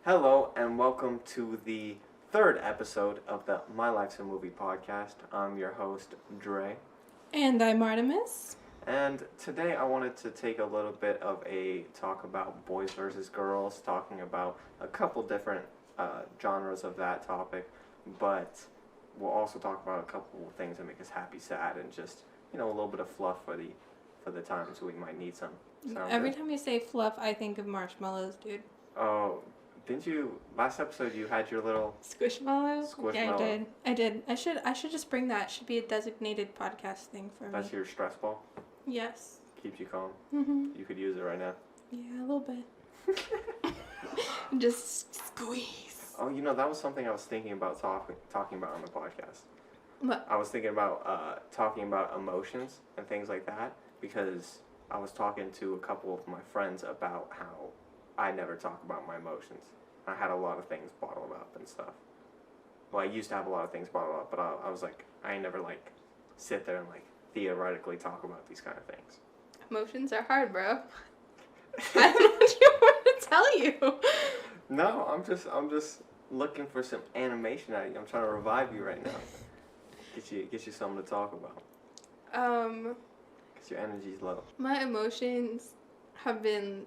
Hello and welcome to the third episode of the My Life's a Movie podcast. I'm your host, Dre. And I'm Artemis. And today I wanted to take a little bit of a talk about boys versus girls, talking about a couple different genres of that topic, but we'll also talk about a couple of things that make us happy, sad, and just, a little bit of fluff for the times we might need some. Every time you say fluff, I think of marshmallows, dude. Oh, didn't you, last episode you had your little... Squishmallow? Squishmallow. Yeah, I did. I should just bring that. It should be a designated podcast thing for me. That's your stress ball? Yes. Keeps you calm? Mm-hmm. You could use it right now. Yeah, a little bit. Just squeeze. Oh, that was something I was thinking about talking about on the podcast. What? I was thinking about talking about emotions and things like that because I was talking to a couple of my friends about how I never talk about my emotions. I had a lot of things bottled up and stuff. Well, I used to have a lot of things bottled up, but I was like, I never sit there and theoretically talk about these kind of things. Emotions are hard, bro. I don't know what you want to tell you. No, I'm just looking for some animation out of you. I'm trying to revive you right now. Get you something to talk about. Because your energy's low. My emotions have been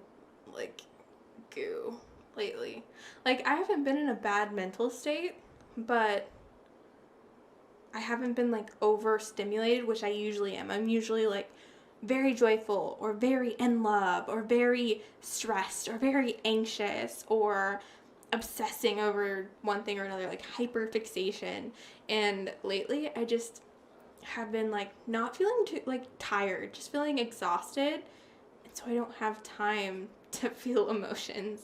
goo lately. I haven't been in a bad mental state, but I haven't been overstimulated, which I usually am. I'm usually very joyful or very in love or very stressed or very anxious or obsessing over one thing or another, hyperfixation. And lately I just have been not feeling too tired, just feeling exhausted, and so I don't have time to feel emotions.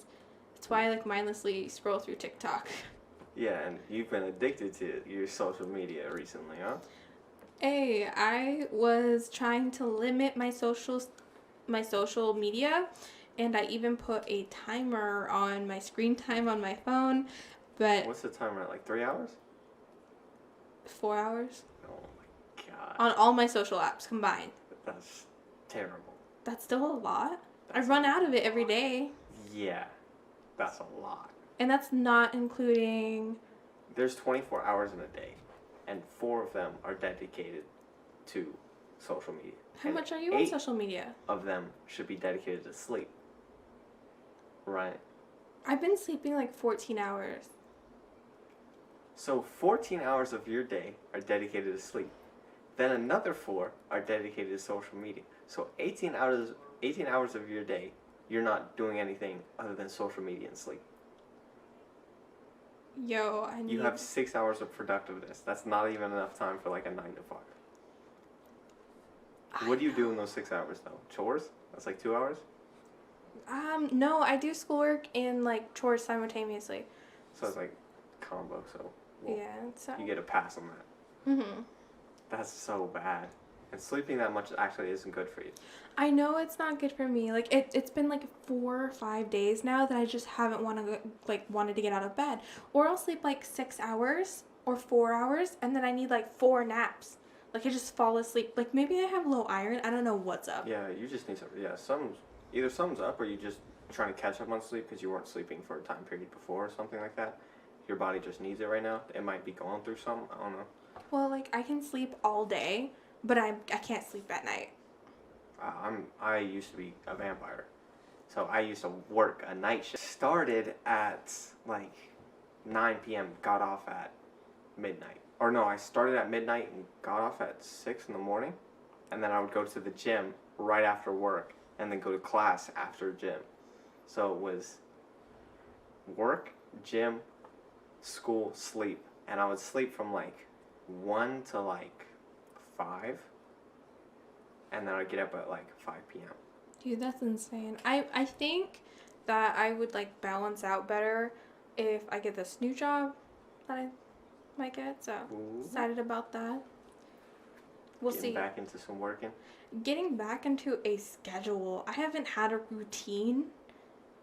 That's why I mindlessly scroll through TikTok. Yeah, and you've been addicted to your social media recently, huh? Hey, I was trying to limit my social media, and I even put a timer on my screen time on my phone, but... What's the timer at, 3 hours? 4 hours. Oh my god. On all my social apps combined. That's terrible. That's still a lot. I run out of it every day. Yeah, that's a lot. And that's not including... There's 24 hours in a day, and 4 of them are dedicated to social media. How much are you on social media? 8 of them should be dedicated to sleep. Right. I've been sleeping 14 hours. So 14 hours of your day are dedicated to sleep. Then another 4 are dedicated to social media. So 18 hours of your day, you're not doing anything other than social media and sleep. Yo, You have 6 hours of productiveness. That's not even enough time for a 9 to 5. What do you do in those 6 hours though? Chores? That's 2 hours? No, I do schoolwork and chores simultaneously. So it's combo, so Yeah, so you get a pass on that. Mhm. That's so bad. And sleeping that much actually isn't good for you. I know it's not good for me. It's been 4 or 5 days now that I just haven't wanted to get out of bed. Or I'll sleep 6 hours or 4 hours, and then I need 4 naps. I just fall asleep. Maybe I have low iron. I don't know what's up. Yeah, you just need some. Yeah, either something's up or you just trying to catch up on sleep because you weren't sleeping for a time period before or something like that. Your body just needs it right now. It might be going through something. I don't know. Well, I can sleep all day, but I can't sleep at night. I used to be a vampire, so I used to work a night shift. Started at 9 p.m. Got off at midnight. Or no, I started at midnight and got off at 6 in the morning, and then I would go to the gym right after work, and then go to class after gym. So it was work, gym, school, sleep, and I would sleep from 1 to 5, and then I'd get up at 5 p.m. Dude, that's insane. I think that I would balance out better if I get this new job that I might get, so excited about that. We'll see. Getting back into some working. Getting back into a schedule. I haven't had a routine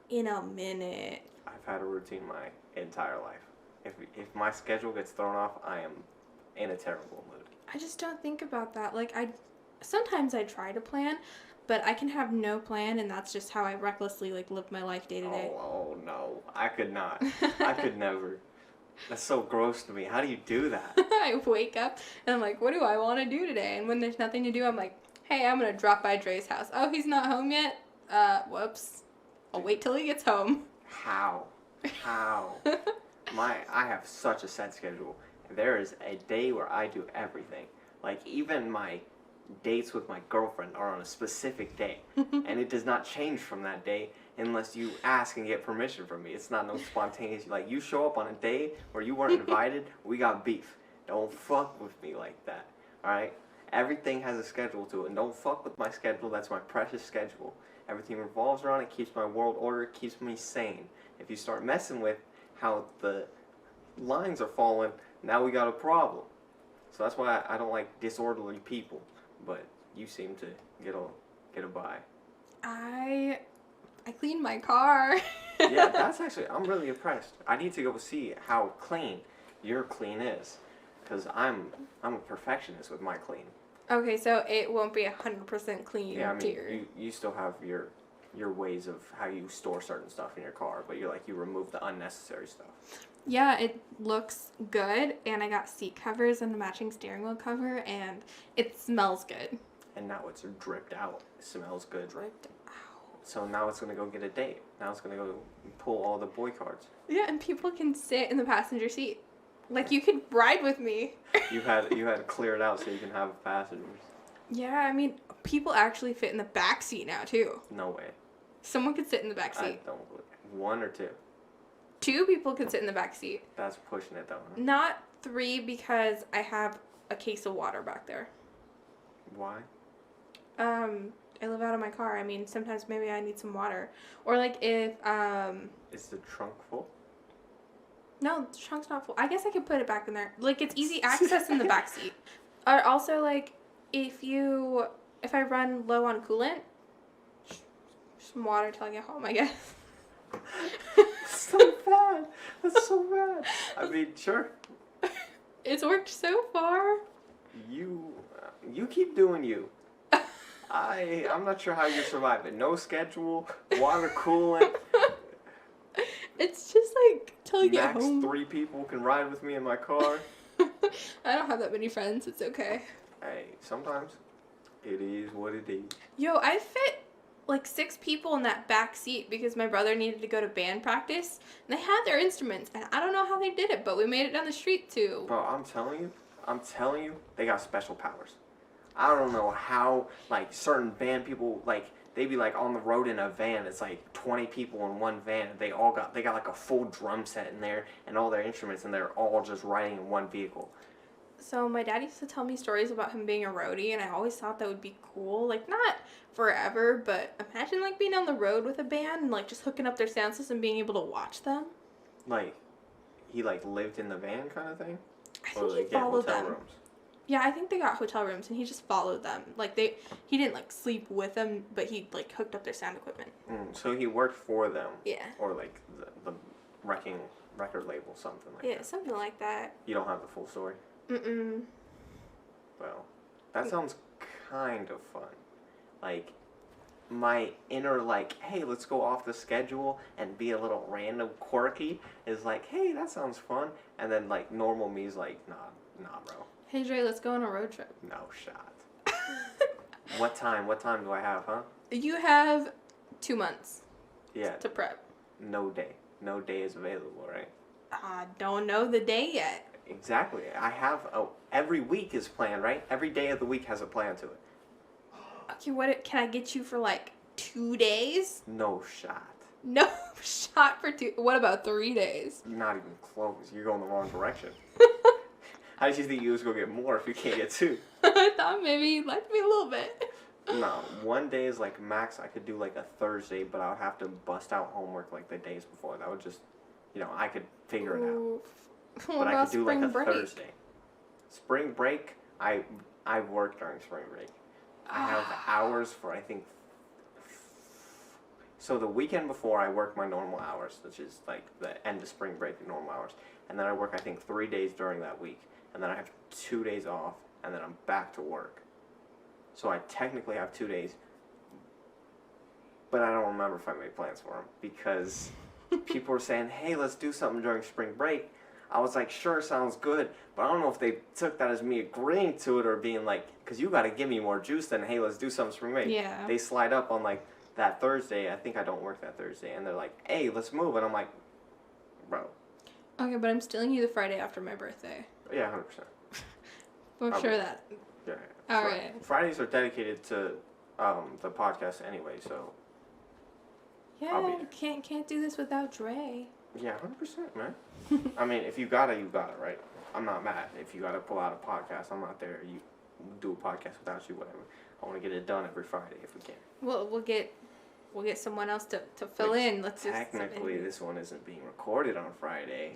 in a minute. I've had a routine my entire life. If my schedule gets thrown off, I am in a terrible mood. I just don't think about that. Sometimes I try to plan, but I can have no plan, and that's just how I recklessly like live my life day to day. Oh no, I could not. I could never. That's so gross to me. How do you do that? I wake up and I'm like, what do I want to do today? And when there's nothing to do, I'm like, hey, I'm gonna drop by Dre's house. Oh, he's not home yet? Whoops. I'll wait till he gets home. How? How? I have such a set schedule. There is a day where I do everything. Like, even my dates with my girlfriend are on a specific day. And it does not change from that day unless you ask and get permission from me. It's not no spontaneous. Like, you show up on a day where you weren't invited, we got beef. Don't fuck with me like that. Alright? Everything has a schedule to it. And don't fuck with my schedule. That's my precious schedule. Everything revolves around it, keeps my world order, keeps me sane. If you start messing with how the lines are falling, now we got a problem. So that's why I don't like disorderly people. But you seem to get a by. I cleaned my car. Yeah, that's actually, I'm really impressed. I need to go see how clean your clean is. Because I'm a perfectionist with my clean. Okay, so it won't be 100% clean. Yeah, I mean, you still have your ways of how you store certain stuff in your car, but you remove the unnecessary stuff. Yeah, it looks good, and I got seat covers and a matching steering wheel cover, and it smells good. And now it's dripped out. It smells good. Dripped out. So now it's gonna go get a date. Now it's gonna go pull all the boy cards. Yeah, and people can sit in the passenger seat. Like, you could ride with me. You had to clear it out so you can have passengers. Yeah, I mean, people actually fit in the back seat now, too. No way. Someone could sit in the back seat. I don't believe it. 1 or 2. 2 people could sit in the back seat. That's pushing it though. Huh? Not 3 because I have a case of water back there. Why? I live out of my car. I mean, sometimes maybe I need some water. Or like if Is the trunk full? No, the trunk's not full. I guess I could put it back in there. Like, it's easy access in the back seat. Or also, like, if I run low on coolant, some water till I get home, I guess. So bad. That's so bad. I mean, sure. It's worked so far. You keep doing you. I'm not sure how you're surviving. No schedule, water coolant. It's just like till you get home. Max 3 people can ride with me in my car. I don't have that many friends. It's okay. Hey, sometimes it is what it is. Yo, I fit like 6 people in that back seat because my brother needed to go to band practice. And they had their instruments, and I don't know how they did it, but we made it down the street too. Bro, I'm telling you, they got special powers. I don't know how, like, certain band people, like, they be like on the road in a van. It's like 20 people in one van. They got like a full drum set in there and all their instruments, and they're all just riding in one vehicle. So my dad used to tell me stories about him being a roadie, and I always thought that would be cool. Like, not forever, but imagine like being on the road with a band and like just hooking up their sound system and being able to watch them. Like, he like lived in the van kind of thing? I think he followed them. Rooms? Yeah, I think they got hotel rooms, and he just followed them. Like, he didn't, like, sleep with them, but he, like, hooked up their sound equipment. So he worked for them? Yeah. Or, like, the wrecking record label, something like that? Yeah, something like that. You don't have the full story? Mm-mm. Well, that sounds kind of fun. Like, my inner, like, hey, let's go off the schedule and be a little random quirky is like, hey, that sounds fun. And then, like, normal me's like, nah, bro. Hey, Dre, let's go on a road trip. No shot. What time do I have, huh? You have 2 months. Yeah. To prep. No day. No day is available, right? I don't know the day yet. Exactly. I have every week is planned, right? Every day of the week has a plan to it. Okay, can I get you for like 2 days? No shot. No shot for 2. What about 3 days? Not even close. You're going the wrong direction. How did you think you was going to get more if you can't get 2? I thought maybe you'd like me a little bit. No, 1 day is like max. I could do like a Thursday, but I would have to bust out homework like the days before. That would just, I could figure it out. But I could do like a Thursday. Spring break, I work during spring break. I have hours for, I think, so the weekend before I work my normal hours, which is like the end of spring break normal hours. And then I work, I think, 3 days during that week. And then I have 2 days off, and then I'm back to work. So I technically have 2 days, but I don't remember if I made plans for them because people were saying, hey, let's do something during spring break. I was like, sure, sounds good, but I don't know if they took that as me agreeing to it or being like, because you got to give me more juice than, hey, let's do something spring break. Yeah. They slide up on, like, that Thursday. I think I don't work that Thursday. And they're like, hey, let's move. And I'm like, bro. Okay, but I'm stealing you the Friday after my birthday. Yeah, 100%. I'm sure that. Yeah. All right. Fridays are dedicated to the podcast anyway, so. Yeah, can't do this without Dre. Yeah, 100%, man. I mean, if you got it, right? I'm not mad. If you got to pull out a podcast, I'm not there. You do a podcast without you, whatever. I want to get it done every Friday if we can. Well, we'll get someone else to fill in. Let's technically, this one isn't being recorded on Friday.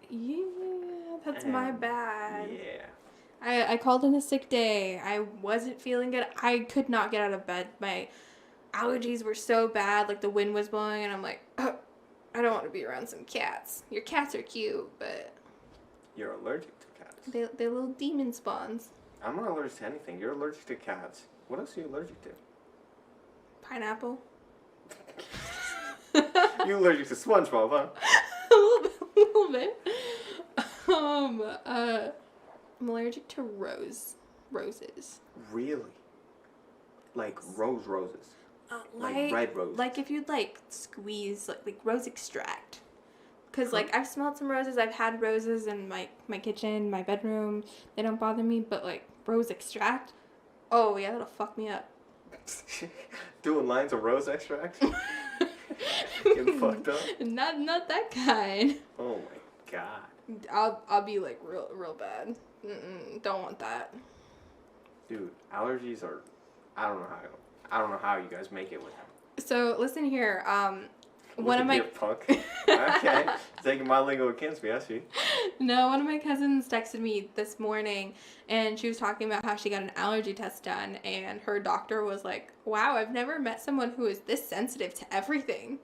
Yeah, that's my bad. Yeah. I called in a sick day. I wasn't feeling good. I could not get out of bed. My allergies were so bad. Like, the wind was blowing, and I'm like, oh, I don't want to be around some cats. Your cats are cute, but... You're allergic to cats. They're little demon spawns. I'm not allergic to anything. You're allergic to cats. What else are you allergic to? Pineapple. You allergic to SpongeBob, huh? A little bit. I'm allergic to roses. Really? Like roses? Like red roses? Like if you'd squeeze like rose extract. Because I've smelled some roses. I've had roses in my kitchen, my bedroom. They don't bother me, but rose extract, oh yeah, that'll fuck me up. Doing lines of rose extract? Getting fucked up? Not that kind. Oh my god. I'll be real bad. Don't want that. Dude, allergies are, I don't know how you guys make it with them. So listen here, one of my punk. Okay, taking my lingo against me, I see. No, one of my cousins texted me this morning, and she was talking about how she got an allergy test done, and her doctor was like, "Wow, I've never met someone who is this sensitive to everything."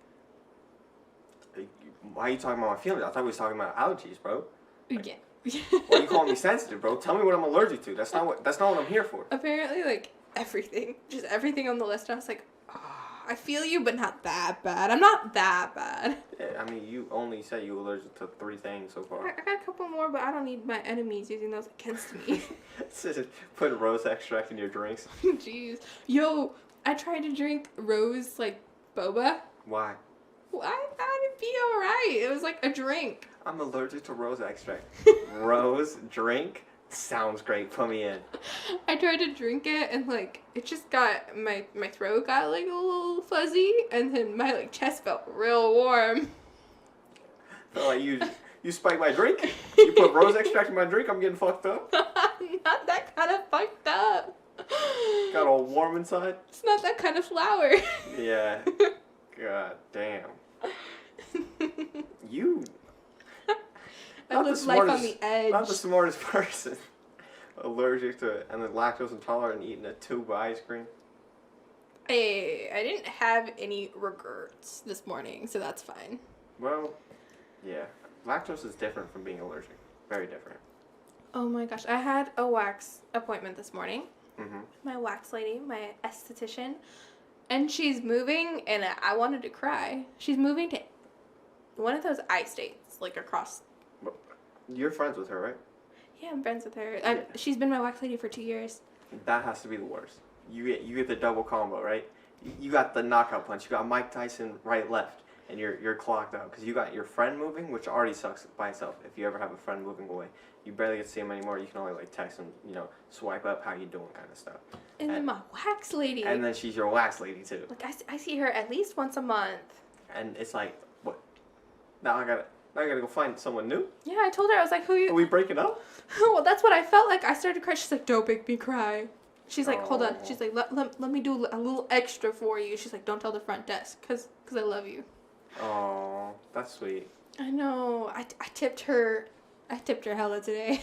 Why are you talking about my feelings? I thought we was talking about allergies, bro. Yeah. Why are you calling me sensitive, bro? Tell me what I'm allergic to. That's not what I'm here for. Apparently, everything, just everything on the list. I was like, I feel you, but not that bad. I'm not that bad. Yeah, I mean, you only said you were allergic to 3 things so far. I got a couple more, but I don't need my enemies using those against me. Put rose extract in your drinks. Jeez. Yo, I tried to drink rose, boba. Why? Well, I thought it'd be alright. It was a drink. I'm allergic to rose extract. Rose drink? Sounds great. Put me in. I tried to drink it, and it just got my throat got a little fuzzy, and then my chest felt real warm. Felt like you spiked my drink. You put rose extract in my drink. I'm getting fucked up. Not that kind of fucked up. Got all warm inside. It's not that kind of flower. Yeah. God damn. You. I live life on the edge. Not the smartest person. Allergic to it, and then lactose intolerant and eating a tube of ice cream. Hey, I didn't have any regrets this morning, so that's fine. Well, yeah. Lactose is different from being allergic. Very different. Oh my gosh. I had a wax appointment this morning. Mm-hmm. My wax lady, my esthetician. And she's moving, and I wanted to cry. She's moving to one of those I-states, across. You're friends with her, right? Yeah, I'm friends with her. She's been my wax lady for 2 years. That has to be the worst. You get the double combo, right? You got the knockout punch. You got Mike Tyson right, left, and you're clocked out because you got your friend moving, which already sucks by itself. If you ever have a friend moving away, you barely get to see him anymore. You can only text him, swipe up, how you doing, kind of stuff. And then my wax lady. And then she's your wax lady too. I see her at least once a month. And it's what? Now I gotta go find someone new? Yeah, I told her, I was like, who you... Are we breaking up? Well, that's what I felt like. I started to cry. She's like, don't make me cry. She's like, hold on. She's like, let me do a little extra for you. She's like, don't tell the front desk, because I love you. Oh, that's sweet. I know. I tipped her hella today.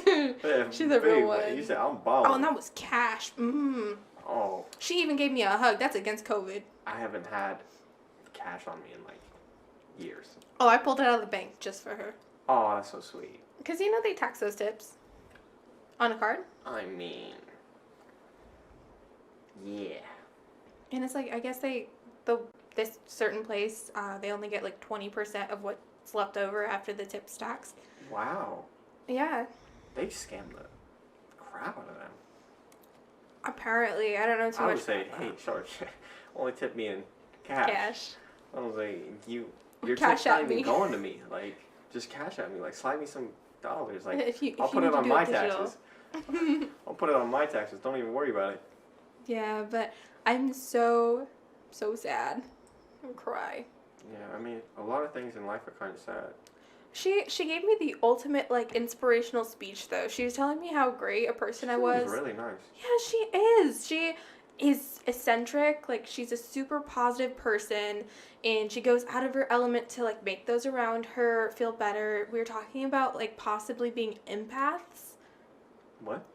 Yeah, She's a real one. You said, I'm balling. Oh, and that was cash. Oh. She even gave me a hug. That's against COVID. I haven't had cash on me in years. Oh, I pulled it out of the bank just for her. Oh, that's so sweet. Because they tax those tips on a card. I mean, yeah. And it's I guess they this certain place, they only get like 20% of what's left over after the tip stacks. Wow. Yeah. They scammed the crap out of them. Apparently, I don't know too much. I would say, hey, sorry, only tip me in cash. I was like, your tip's not even going to me. Like, just cash at me. Like, slide me some dollars. Like, I'll put it on my taxes. I'll put it on my taxes. Don't even worry about it. Yeah, but I'm so sad. I'll cry. Yeah, I mean, a lot of things in life are kind of sad. She gave me the ultimate, like, inspirational speech, though. She was telling me how great a person I was. She was really nice. Yeah, she is. She is eccentric. Like, she's a super positive person, and she goes out of her element to, like, make those around her feel better. We were talking about, like, possibly being empaths. What?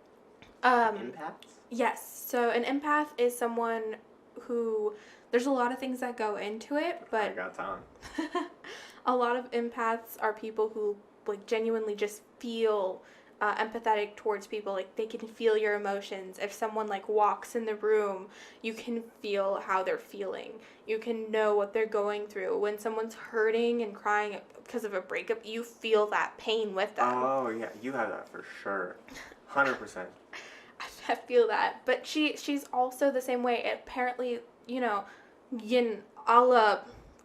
Empaths? Yes. So an empath is someone who, there's a lot of things that go into it, but... I got time. A lot of empaths are people who, like, genuinely just feel empathetic towards people. Like, they can feel your emotions. If someone, like, walks in the room, you can feel how they're feeling. You can know what they're going through. When someone's hurting and crying because of a breakup, you feel that pain with them. Oh, yeah. You have that for sure. 100%. I feel that. But she's also the same way. Apparently, you know, yin Allah...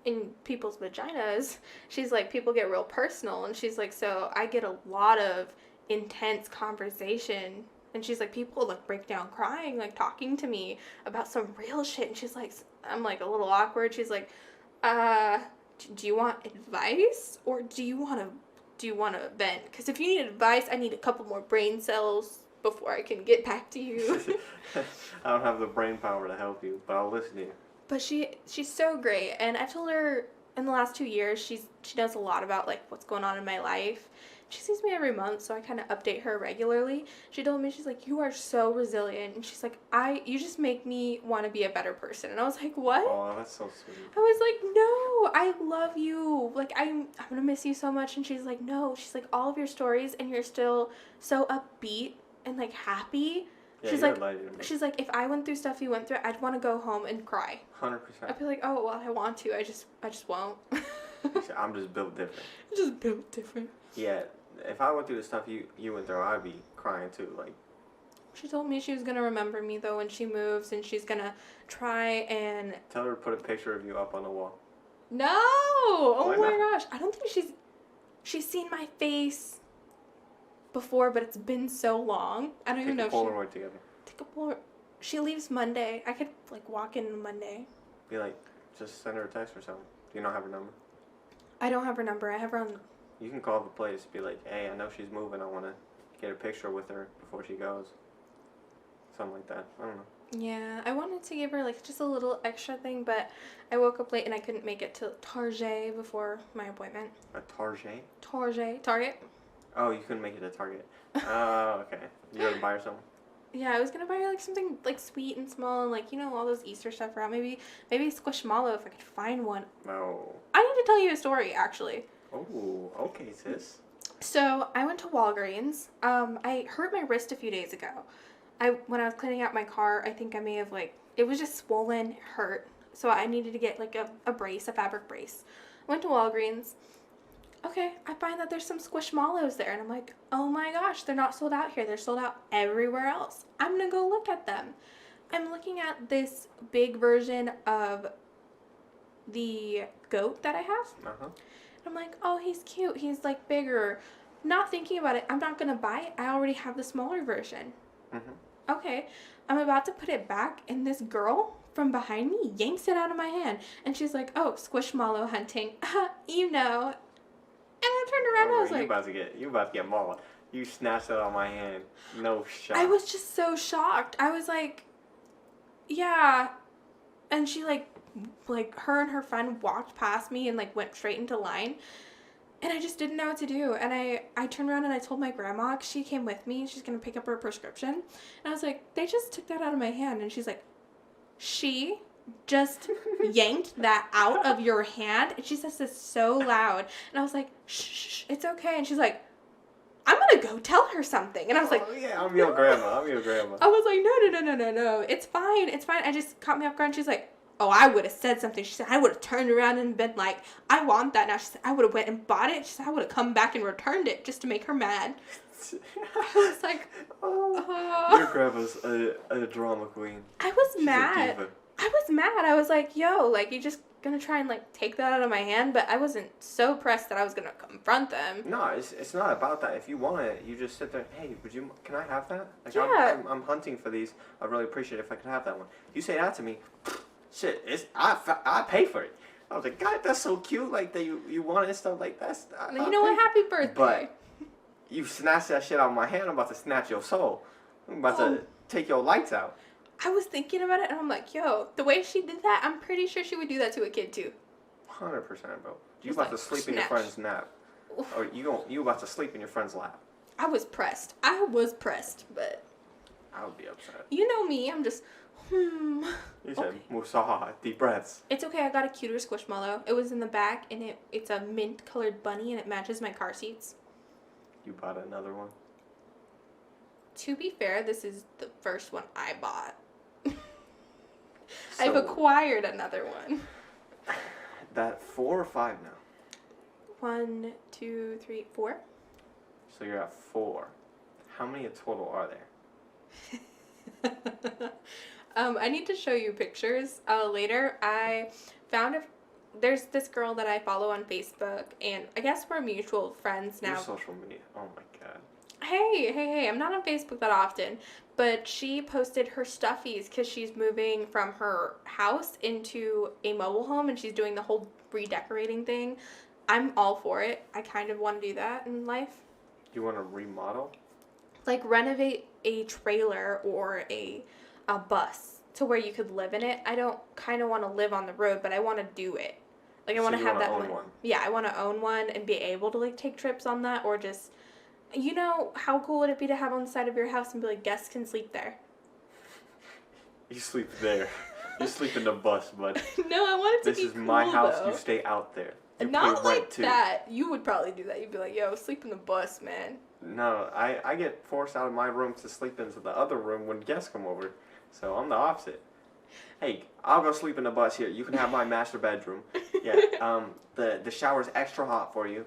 in people's vaginas, she's like, people get real personal, and she's like, so I get a lot of intense conversation, and she's like, people like break down crying, like talking to me about some real shit, and she's like, I'm like a little awkward. She's like, do you want advice, or do you want to vent? Because if you need advice, I need a couple more brain cells before I can get back to you. I don't have the brain power to help you, but I'll listen to you. But she's so great, and I've told her in the last 2 years she knows a lot about, like, what's going on in my life. She sees me every month, so I kind of update her regularly. She told me, she's like, you are so resilient, and she's like, you just make me want to be a better person. And I was like, what? Oh, that's so sweet. I was like, no, I love you. Like, I'm gonna miss you so much. And she's like, no. She's like, all of your stories, and you're still so upbeat and, like, happy. Yeah, she's like, if I went through stuff you went through, I'd want to go home and cry. 100%. I'd be like, oh, well, I want to. I just won't. I'm just built different. Just built different. Yeah, if I went through the stuff you went through, I'd be crying too. Like, she told me she was going to remember me, though, when she moves, and she's going to try and... Tell her to put a picture of you up on the wall. No! Oh Why my not? gosh. I don't think she's seen my face before, but it's been so long. I don't even know if Take a Polaroid together. Take a Polaroid. She leaves Monday. I could, like, walk in Monday. Be like, just send her a text or something. Do you not have her number? I don't have her number. I have her on... You can call the place. Be like, hey, I know she's moving. I want to get a picture with her before she goes. Something like that. I don't know. Yeah, I wanted to give her, like, just a little extra thing, but I woke up late and I couldn't make it to Target before my appointment. A Target? Target. Oh, you couldn't make it to Target. Oh, okay. You gonna buy her something? Yeah, I was gonna buy her, like, something, like, sweet and small, and, like, you know, all those Easter stuff around. Maybe Squishmallow if I could find one. No. I need to tell you a story, actually. Oh, okay, sis. So, I went to Walgreens. I hurt my wrist a few days ago. When I was cleaning out my car, I think I may have, like, it was just swollen, hurt. So I needed to get, like, a brace, a fabric brace. Went to Walgreens. Okay, I find that there's some Squishmallows there. And I'm like, oh my gosh, they're not sold out here. They're sold out everywhere else. I'm going to go look at them. I'm looking at this big version of the goat that I have. Uh-huh. I'm like, oh, he's cute. He's, like, bigger. Not thinking about it. I'm not going to buy it. I already have the smaller version. Mm-hmm. Okay, I'm about to put it back, and this girl from behind me yanks it out of my hand. And she's like, oh, Squishmallow hunting. You know. And I turned around and I was like... You about to get mauled. You snatched it out of my hand. No shot. I was just so shocked. I was like, yeah. And she, like her and her friend walked past me and, like, went straight into line. And I just didn't know what to do. And I turned around and I told my grandma, 'cause she came with me. She's going to pick up her prescription. And I was like, they just took that out of my hand. And she's like, she just yanked that out of your hand? And she says this so loud. And I was like, shh, it's okay. And she's like, I'm going to go tell her something. And I was like, oh, yeah, I'm your grandma. I was like, no. It's fine. I just caught me off guard. And she's like, oh, I would have said something. She said, I would have turned around and been like, I want that now. She said, I would have went and bought it. She said, I would have come back and returned it just to make her mad. I was like, Your grandma's a drama queen. I was She's mad. a diva. I was mad. I was like, yo, like, you just gonna try and, like, take that out of my hand? But I wasn't so pressed that I was gonna confront them. No, it's not about that. If you want it, you just sit there. Hey, can I have that? Like, Yeah. I'm hunting for these. I'd really appreciate it if I could have that one. You say that to me, shit. I pay for it. I was like, God, that's so cute. Like that you want it and stuff like that. You know what? Happy birthday. But you snatch that shit out of my hand. I'm about to snatch your soul. I'm about to take your lights out. I was thinking about it, and I'm like, yo, the way she did that, I'm pretty sure she would do that to a kid, too. 100%, bro. You Just about like, to sleep in your friend's nap. Or you about to sleep in your friend's lap. I was pressed, but... I would be upset. You know me, I'm just, You said, Musaha, deep breaths. It's okay, I got a cuter Squishmallow. It was in the back, and it's a mint-colored bunny, and it matches my car seats. You bought another one? To be fair, this is the first one I bought. So, I've acquired another one. That 4 or 5 now? 1, 2, 3, 4. So you're at 4. How many total are there? I need to show you pictures later. I found there's this girl that I follow on Facebook, and I guess we're mutual friends now. Your social media. Oh my god. Hey, I'm not on Facebook that often, but she posted her stuffies because she's moving from her house into a mobile home, and she's doing the whole redecorating thing. I'm all for it. I kind of want to do that in life. You want to remodel? Like renovate a trailer or a bus to where you could live in it. I don't kind of want to live on the road, but I want to do it. Like I want to have that own one. Yeah, I want to own one and be able to like take trips on that, or just, you know, how cool would it be to have on the side of your house and be like, guests can sleep there. You sleep there. You sleep in the bus, bud. No, I want it to be This is my cool, house. though. You stay out there. You Not pay rent, like too. that. You would probably do that. You'd be like, yo, sleep in the bus, man. No, I get forced out of my room to sleep into the other room when guests come over. So I'm the opposite. Hey, I'll go sleep in the bus here. You can have my master bedroom. Yeah, the shower's extra hot for you.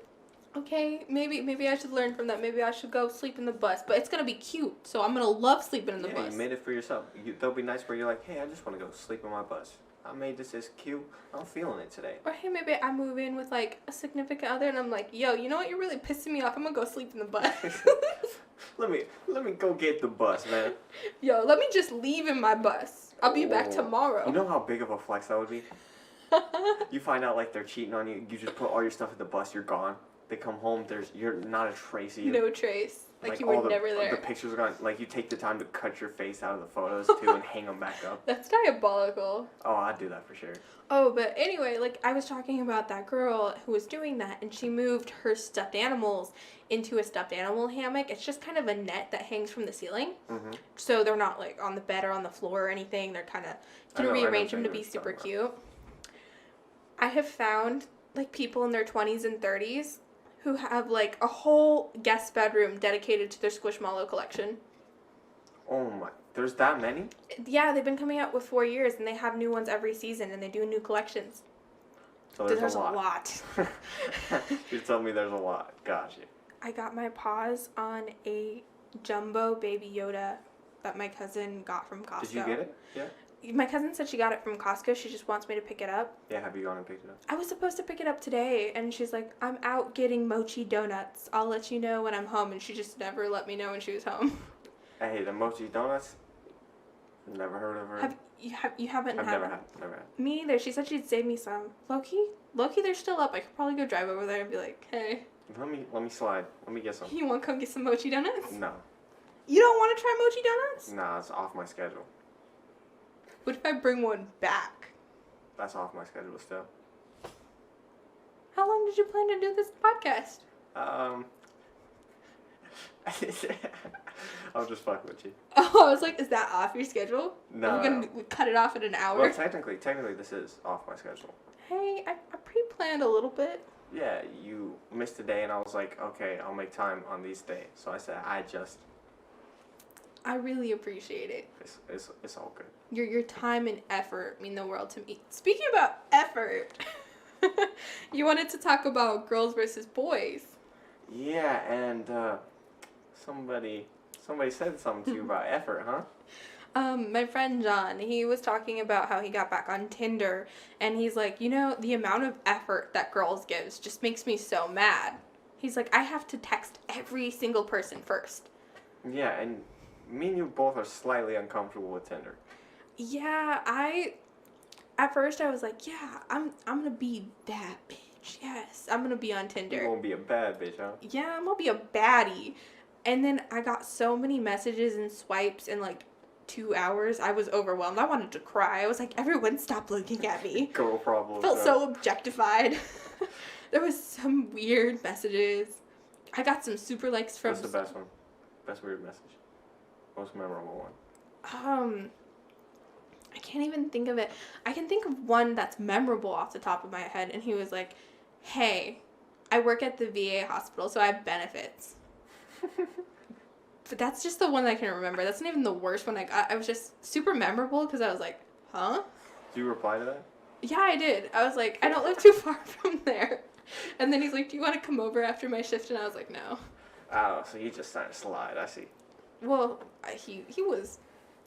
Okay, maybe I should learn from that. Maybe I should go sleep in the bus. But it's going to be cute, so I'm going to love sleeping in the bus. You made it for yourself. There'll be nights where you're like, hey, I just want to go sleep in my bus. I made this cute. I'm feeling it today. Or hey, maybe I move in with like a significant other, and I'm like, yo, you know what? You're really pissing me off. I'm gonna go sleep in the bus. Let me go get the bus, man. Yo, let me just leave in my bus. I'll be back Oh. tomorrow. You know how big of a flex that would be? You find out like they're cheating on you. You just put all your stuff in the bus. You're gone. They come home. You're not a trace of you. No trace. Like you all were never there. The pictures are gone. Like you take the time to cut your face out of the photos too and hang them back up. That's diabolical. Oh, I'd do that for sure. Oh, but anyway, like I was talking about that girl who was doing that, and she moved her stuffed animals into a stuffed animal hammock. It's just kind of a net that hangs from the ceiling. Mm-hmm. So they're not like on the bed or on the floor or anything. They're kind of, you can rearrange them to be super cute. I have found like people in their 20s and 30s who have like a whole guest bedroom dedicated to their Squishmallow collection. Oh my, there's that many? Yeah, they've been coming out with 4 years, and they have new ones every season, and they do new collections. So there's a lot. You told me there's a lot. Gotcha. I got my paws on a jumbo baby Yoda that my cousin got from Costco. Did you get it? Yeah. My cousin said she got it from Costco. She just wants me to pick it up. Yeah, have you gone and picked it up? I was supposed to pick it up today, and she's like, I'm out getting mochi donuts. I'll let you know when I'm home, and she just never let me know when she was home. Hey, the mochi donuts? Never heard of her. You haven't I've had never them? had. Me either. She said she'd save me some. Loki, they're still up. I could probably go drive over there and be like, hey. Let me slide. Let me get some. You want to come get some mochi donuts? No. You don't want to try mochi donuts? Nah, it's off my schedule. What if I bring one back? That's off my schedule still. How long did you plan to do this podcast? I'll just fuck with you. Oh, I was like, is that off your schedule? No. Are we going to cut it off in an hour? Well, technically, this is off my schedule. Hey, I pre-planned a little bit. Yeah, you missed a day, and I was like, okay, I'll make time on these days. So I said, I just. I really appreciate it. It's all good. Your time and effort mean the world to me. Speaking about effort, you wanted to talk about girls versus boys. Yeah, and somebody said something to you about effort, huh? My friend John, he was talking about how he got back on Tinder, and he's like, the amount of effort that girls gives just makes me so mad. He's like, I have to text every single person first. Yeah, and me and you both are slightly uncomfortable with Tinder. Yeah, at first I was like, yeah, I'm gonna be that bitch. Yes, I'm gonna be on Tinder. You're gonna be a bad bitch, huh? Yeah, I'm gonna be a baddie. And then I got so many messages and swipes in like 2 hours. I was overwhelmed. I wanted to cry. I was like, everyone stop looking at me. Girl problem. Felt so objectified. There was some weird messages. I got some super likes from... What's the best one? Best weird message? Most memorable one? I can't even think of it. I can think of one that's memorable off the top of my head, and he was like, hey, I work at the VA hospital, so I have benefits. But that's just the one I can remember. That's not even the worst one I got. I was just super memorable because I was like, huh? Did you reply to that? Yeah, I did. I was like, I don't live too far from there. And then he's like, do you want to come over after my shift? And I was like, no. Oh, so he just started to slide. I see. Well, he was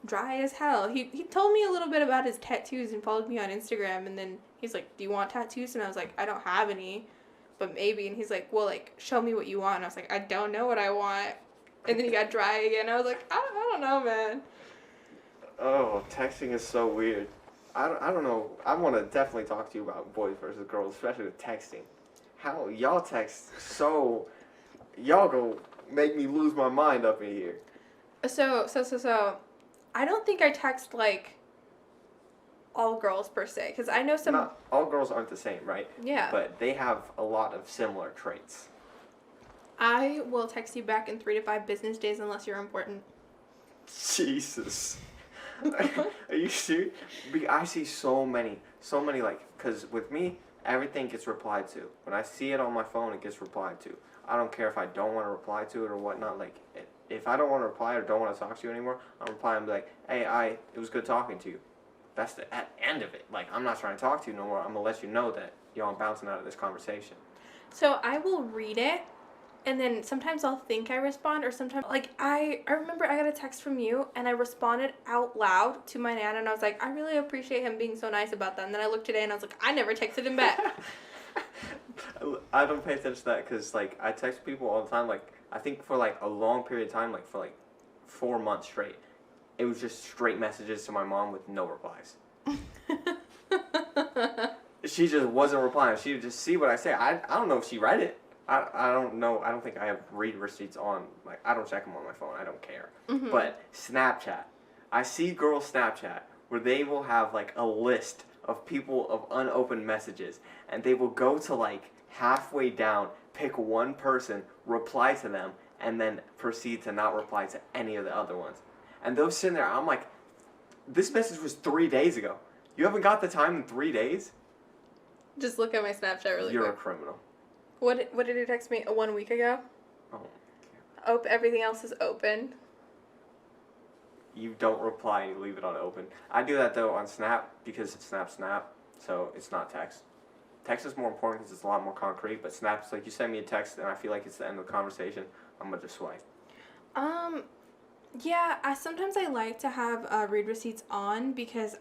dry as hell. He told me a little bit about his tattoos and followed me on Instagram. And then he's like, do you want tattoos? And I was like, I don't have any, but maybe. And he's like, well, like, show me what you want. And I was like, I don't know what I want. And then he got dry again. I was like, I don't know, man. Oh, texting is so weird. I don't know. I want to definitely talk to you about boys versus girls, especially with texting. How y'all text so... Y'all go make me lose my mind up in here. So, I don't think I text, like, all girls per se. Because I know some... Not all girls aren't the same, right? Yeah. But they have a lot of similar traits. I will text you back in 3 to 5 business days unless you're important. Jesus. Are you serious? I see so many, like, because with me, everything gets replied to. When I see it on my phone, it gets replied to. I don't care if I don't want to reply to it or whatnot. Like, if I don't want to reply or don't want to talk to you anymore, I'll reply and be like, hey, it was good talking to you. That's the end of it. Like, I'm not trying to talk to you no more. I'm going to let you know that, I'm bouncing out of this conversation. So I will read it, and then sometimes I'll think I respond, or sometimes, like, I remember I got a text from you, and I responded out loud to my Nana, and I was like, I really appreciate him being so nice about that. And then I looked today, and I was like, I never texted him back. I don't pay attention to that because, like, I text people all the time. Like, I think for, like, a long period of time, like, for, like, 4 months straight, it was just straight messages to my mom with no replies. She just wasn't replying. She would just see what I say. I don't know if she read it. I don't know. I don't think I have read receipts on. Like, I don't check them on my phone. I don't care. Mm-hmm. But Snapchat. I see girls Snapchat where they will have, like, a list of people of unopened messages. And they will go to, like, halfway down, pick one person, reply to them, and then proceed to not reply to any of the other ones. And those sitting there, I'm like, this message was 3 days ago. You haven't got the time in 3 days? Just look at my Snapchat really You're quick. a criminal. What did he text me 1 week ago? Oh. Everything else is open. You don't reply and you leave it on open. I do that, though, on Snap because it's Snap, so it's not text. Text is more important because it's a lot more concrete, but Snap's like, you send me a text and I feel like it's the end of the conversation, I'm going to just swipe. Yeah, sometimes I like to have read receipts on because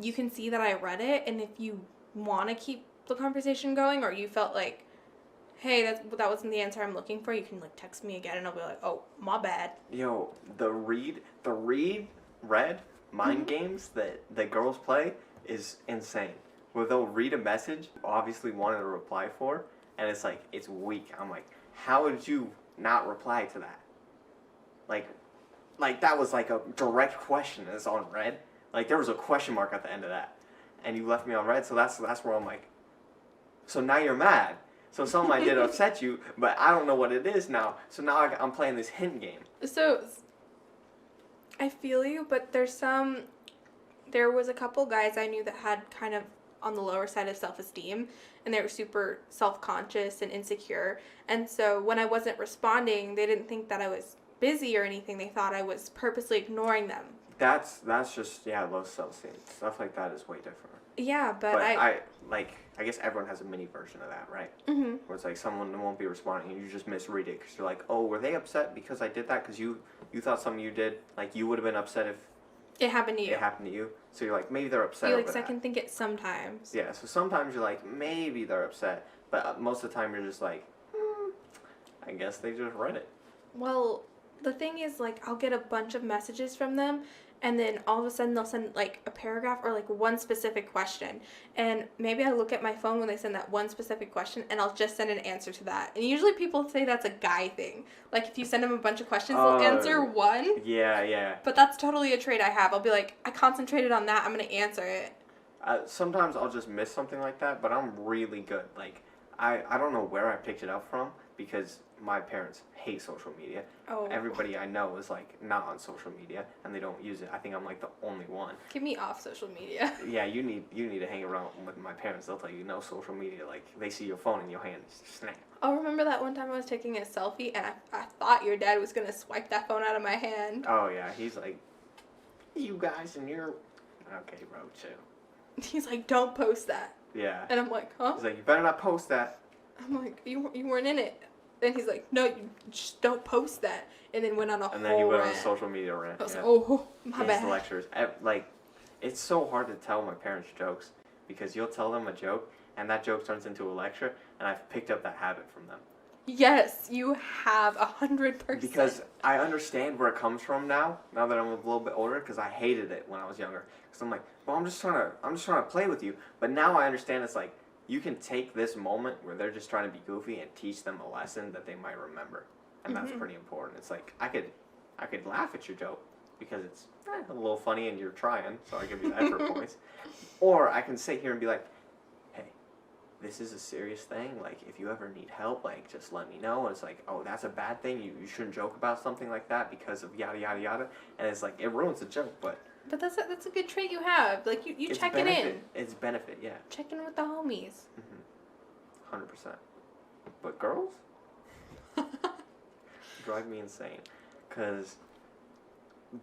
you can see that I read it, and if you want to keep the conversation going, or you felt like, hey, that wasn't the answer I'm looking for, you can, like, text me again, and I'll be like, oh, my bad. Yo, the read mind games that girls play is insane. Where they'll read a message, obviously wanted to reply for, and it's like, it's weak. I'm like, how did you not reply to that? Like that was like a direct question and it's on red. Like, there was a question mark at the end of that. And you left me on red, so that's where I'm like, so now you're mad. So something I did upset you, but I don't know what it is now. So now I'm playing this hint game. So, I feel you, but there was a couple guys I knew that had kind of on the lower side of self-esteem, and they were super self-conscious and insecure. And so when I wasn't responding, they didn't think that I was busy or anything. They thought I was purposely ignoring them. That's just low self-esteem. Stuff like that is way different. Yeah, but I guess everyone has a mini version of that, right? Mm-hmm. Where it's like someone won't be responding and you just misread it because you're like, oh, were they upset because I did that? Because you thought something you did, like you would have been upset if it happened to you. It happened to you. So you're like, maybe they're upset. You over second think it sometimes. Yeah, so sometimes you're like, maybe they're upset. But most of the time you're just like, I guess they just read it. Well, the thing is, like, I'll get a bunch of messages from them, and then all of a sudden they'll send, like, a paragraph or, like, one specific question. And maybe I look at my phone when they send that one specific question, and I'll just send an answer to that. And usually people say that's a guy thing. Like, if you send them a bunch of questions, they'll answer one. Yeah. But that's totally a trait I have. I'll be like, I concentrated on that, I'm going to answer it. Sometimes I'll just miss something like that, but I'm really good. Like, I don't know where I picked it up from, because my parents hate social media. Oh. Everybody I know is like not on social media and they don't use it. I think I'm like the only one. Get me off social media. Yeah, you need to hang around with my parents. They'll tell you no social media. Like they see your phone in your hand, snap. Oh, remember that one time I was taking a selfie and I thought your dad was gonna swipe that phone out of my hand. Oh yeah, he's like, you guys and your okay, bro, chill. He's like, don't post that. Yeah. And I'm like, huh? He's like, you better not post that. I'm like, you weren't in it. And he's like, no, you just don't post that. And then went on a whole rant. And then he went on a social media rant. I was like, oh, my bad. His lectures. Like, it's so hard to tell my parents jokes because you'll tell them a joke and that joke turns into a lecture, and I've picked up that habit from them. Yes, you have 100%. Because I understand where it comes from now that I'm a little bit older, because I hated it when I was younger. Because I'm like, well, I'm just trying to play with you. But now I understand it's like, you can take this moment where they're just trying to be goofy and teach them a lesson that they might remember, and that's pretty important. It's like I could laugh at your joke because it's a little funny and you're trying, so I give you that for points. Or I can sit here and be like, hey, this is a serious thing. Like if you ever need help, like just let me know. And it's like, oh, that's a bad thing. You shouldn't joke about something like that because of yada yada yada. And it's like it ruins the joke, but. But that's a good trait you have. Like you check it in. It's benefit, yeah. Check in with the homies. 100%. But girls drive me insane, cause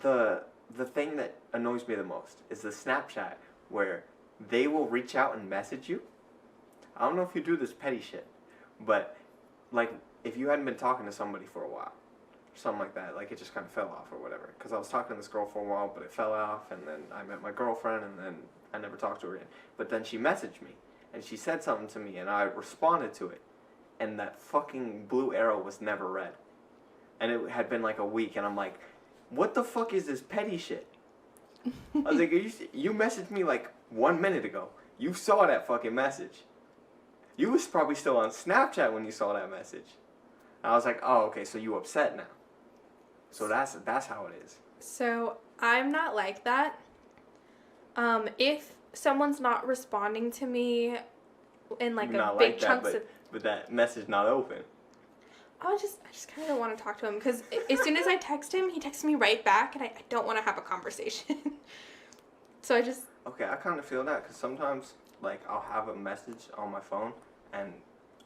the thing that annoys me the most is the Snapchat where they will reach out and message you. I don't know if you do this petty shit, but like if you hadn't been talking to somebody for a while. Something like that, like it just kind of fell off or whatever. Because I was talking to this girl for a while, but it fell off, and then I met my girlfriend, and then I never talked to her again. But then she messaged me, and she said something to me, and I responded to it, and that fucking blue arrow was never read. And it had been like a week, and I'm like, what the fuck is this petty shit? I was like, you messaged me like 1 minute ago. You saw that fucking message. You was probably still on Snapchat when you saw that message. And I was like, oh, okay, so you upset now. So that's how it is. So I'm not like that. If someone's not responding to me in like a big chunks of, but that message not open. I just kind of don't want to talk to him because as soon as I text him, he texts me right back, and I don't want to have a conversation. So I just. Okay, I kind of feel that because sometimes like I'll have a message on my phone and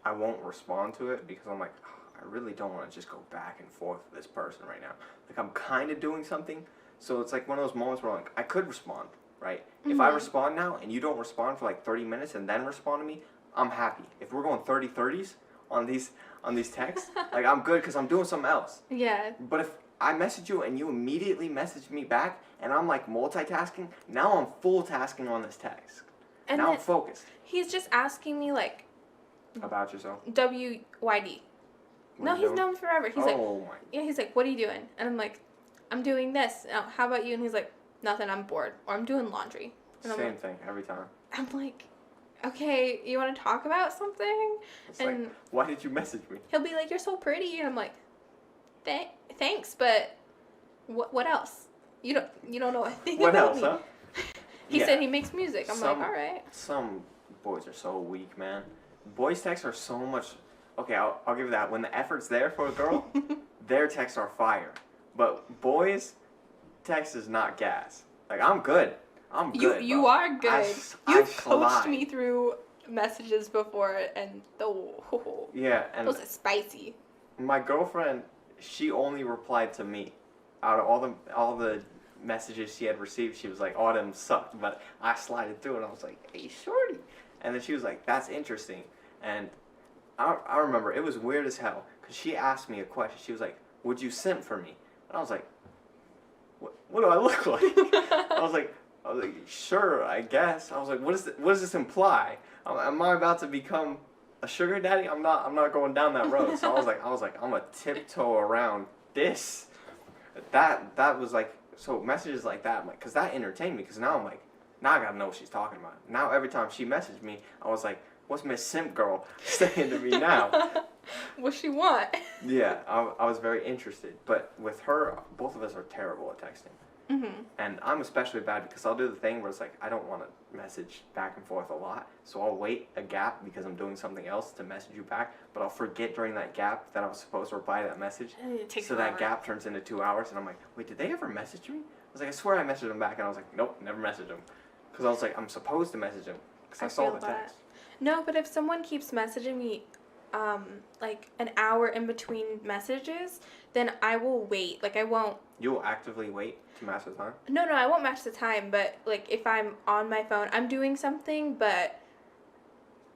I won't respond to it because I'm like. I really don't want to just go back and forth with this person right now. Like, I'm kind of doing something. So it's like one of those moments where like, I could respond, right? Mm-hmm. If I respond now and you don't respond for like 30 minutes and then respond to me, I'm happy. If we're going 30-30s on these texts, like, I'm good because I'm doing something else. Yeah. But if I message you and you immediately message me back and I'm like multitasking, now I'm full tasking on this text. And now I'm focused. He's just asking me like. About yourself? WYD. No, he's known forever. He's he's like, what are you doing? And I'm like, I'm doing this. How about you? And he's like, nothing, I'm bored. Or I'm doing laundry. And Same thing, every time. I'm like, okay, you want to talk about something? It's and like, why did you message me? He'll be like, you're so pretty. And I'm like, thanks, but what else? You don't know a thing about me. What else, huh? He said he makes music. I'm like, all right. Some boys are so weak, man. Boys' texts are so much... Okay, I'll give you that. When the effort's there for a girl, their texts are fire. But boys' text is not gas. Like, I'm good. I'm good. You are good. You've coached me through messages before, and yeah, and those are spicy. My girlfriend, she only replied to me. Out of all the messages she had received, she was like, all of them sucked. But I slided through and I was like, hey, shorty. And then she was like, that's interesting. And I remember it was weird as hell because she asked me a question. She was like, would you simp for me? And I was like, what do I look like? I was like, sure, I guess. I was like, what does this imply? Am I about to become a sugar daddy? I'm not going down that road. So I was like, I'm gonna tiptoe around this. That was like, so messages like that, like, cause that entertained me. Cause now I'm like, now I gotta know what she's talking about. Now every time she messaged me, I was like, what's Miss Simp Girl saying to me now? What she want? Yeah, I was very interested. But with her, both of us are terrible at texting. Mm-hmm. And I'm especially bad because I'll do the thing where it's like, I don't want to message back and forth a lot. So I'll wait a gap because I'm doing something else to message you back. But I'll forget during that gap that I was supposed to reply to that message. So that gap turns into 2 hours. And I'm like, wait, did they ever message me? I was like, I swear I messaged them back. And I was like, nope, never messaged them. Because I was like, I'm supposed to message them. Because I saw the text. No, but if someone keeps messaging me like an hour in between messages, then I will wait. Like I won't. You'll actively wait to match the time? No, I won't match the time, but like if I'm on my phone, I'm doing something, but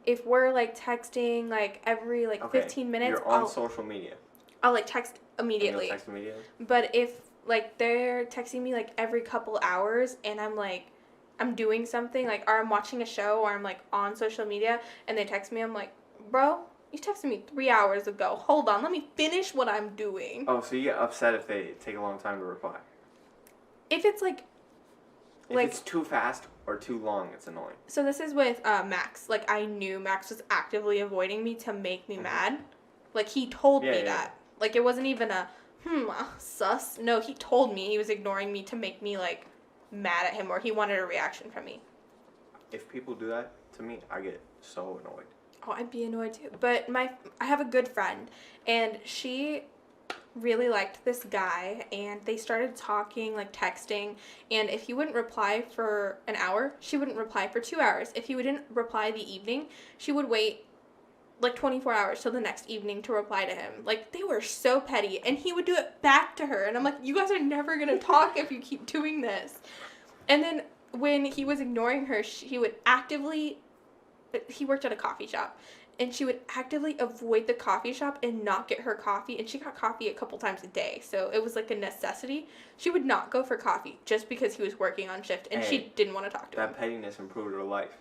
if we're like texting like every like 15 minutes, you're on social media. I'll like text immediately. And you'll text immediately? But if like they're texting me like every couple hours and I'm like I'm doing something like or I'm watching a show or I'm like on social media and they text me, I'm like, bro, you texted me 3 hours ago. Hold on, let me finish what I'm doing. Oh, so you get upset if they take a long time to reply? If it's like if it's too fast or too long, it's annoying. So this is with Max. Like I knew Max was actively avoiding me to make me mad. Like he told me that. Like it wasn't even a sus. No, he told me he was ignoring me to make me like mad at him or he wanted a reaction from me. If people do that to me, I get so annoyed. Oh, I'd be annoyed too. But I have a good friend and she really liked this guy and they started talking, like texting, and if he wouldn't reply for an hour, she wouldn't reply for 2 hours. If he wouldn't reply the evening, she would wait like 24 hours till the next evening to reply to him. Like they were so petty and he would do it back to her and I'm like, you guys are never gonna talk if you keep doing this. And then when he was ignoring her, he would actively, he worked at a coffee shop, and she would actively avoid the coffee shop and not get her coffee, and she got coffee a couple times a day, so it was like a necessity. She would not go for coffee just because he was working on shift, and she didn't want to talk to him. That pettiness improved her life.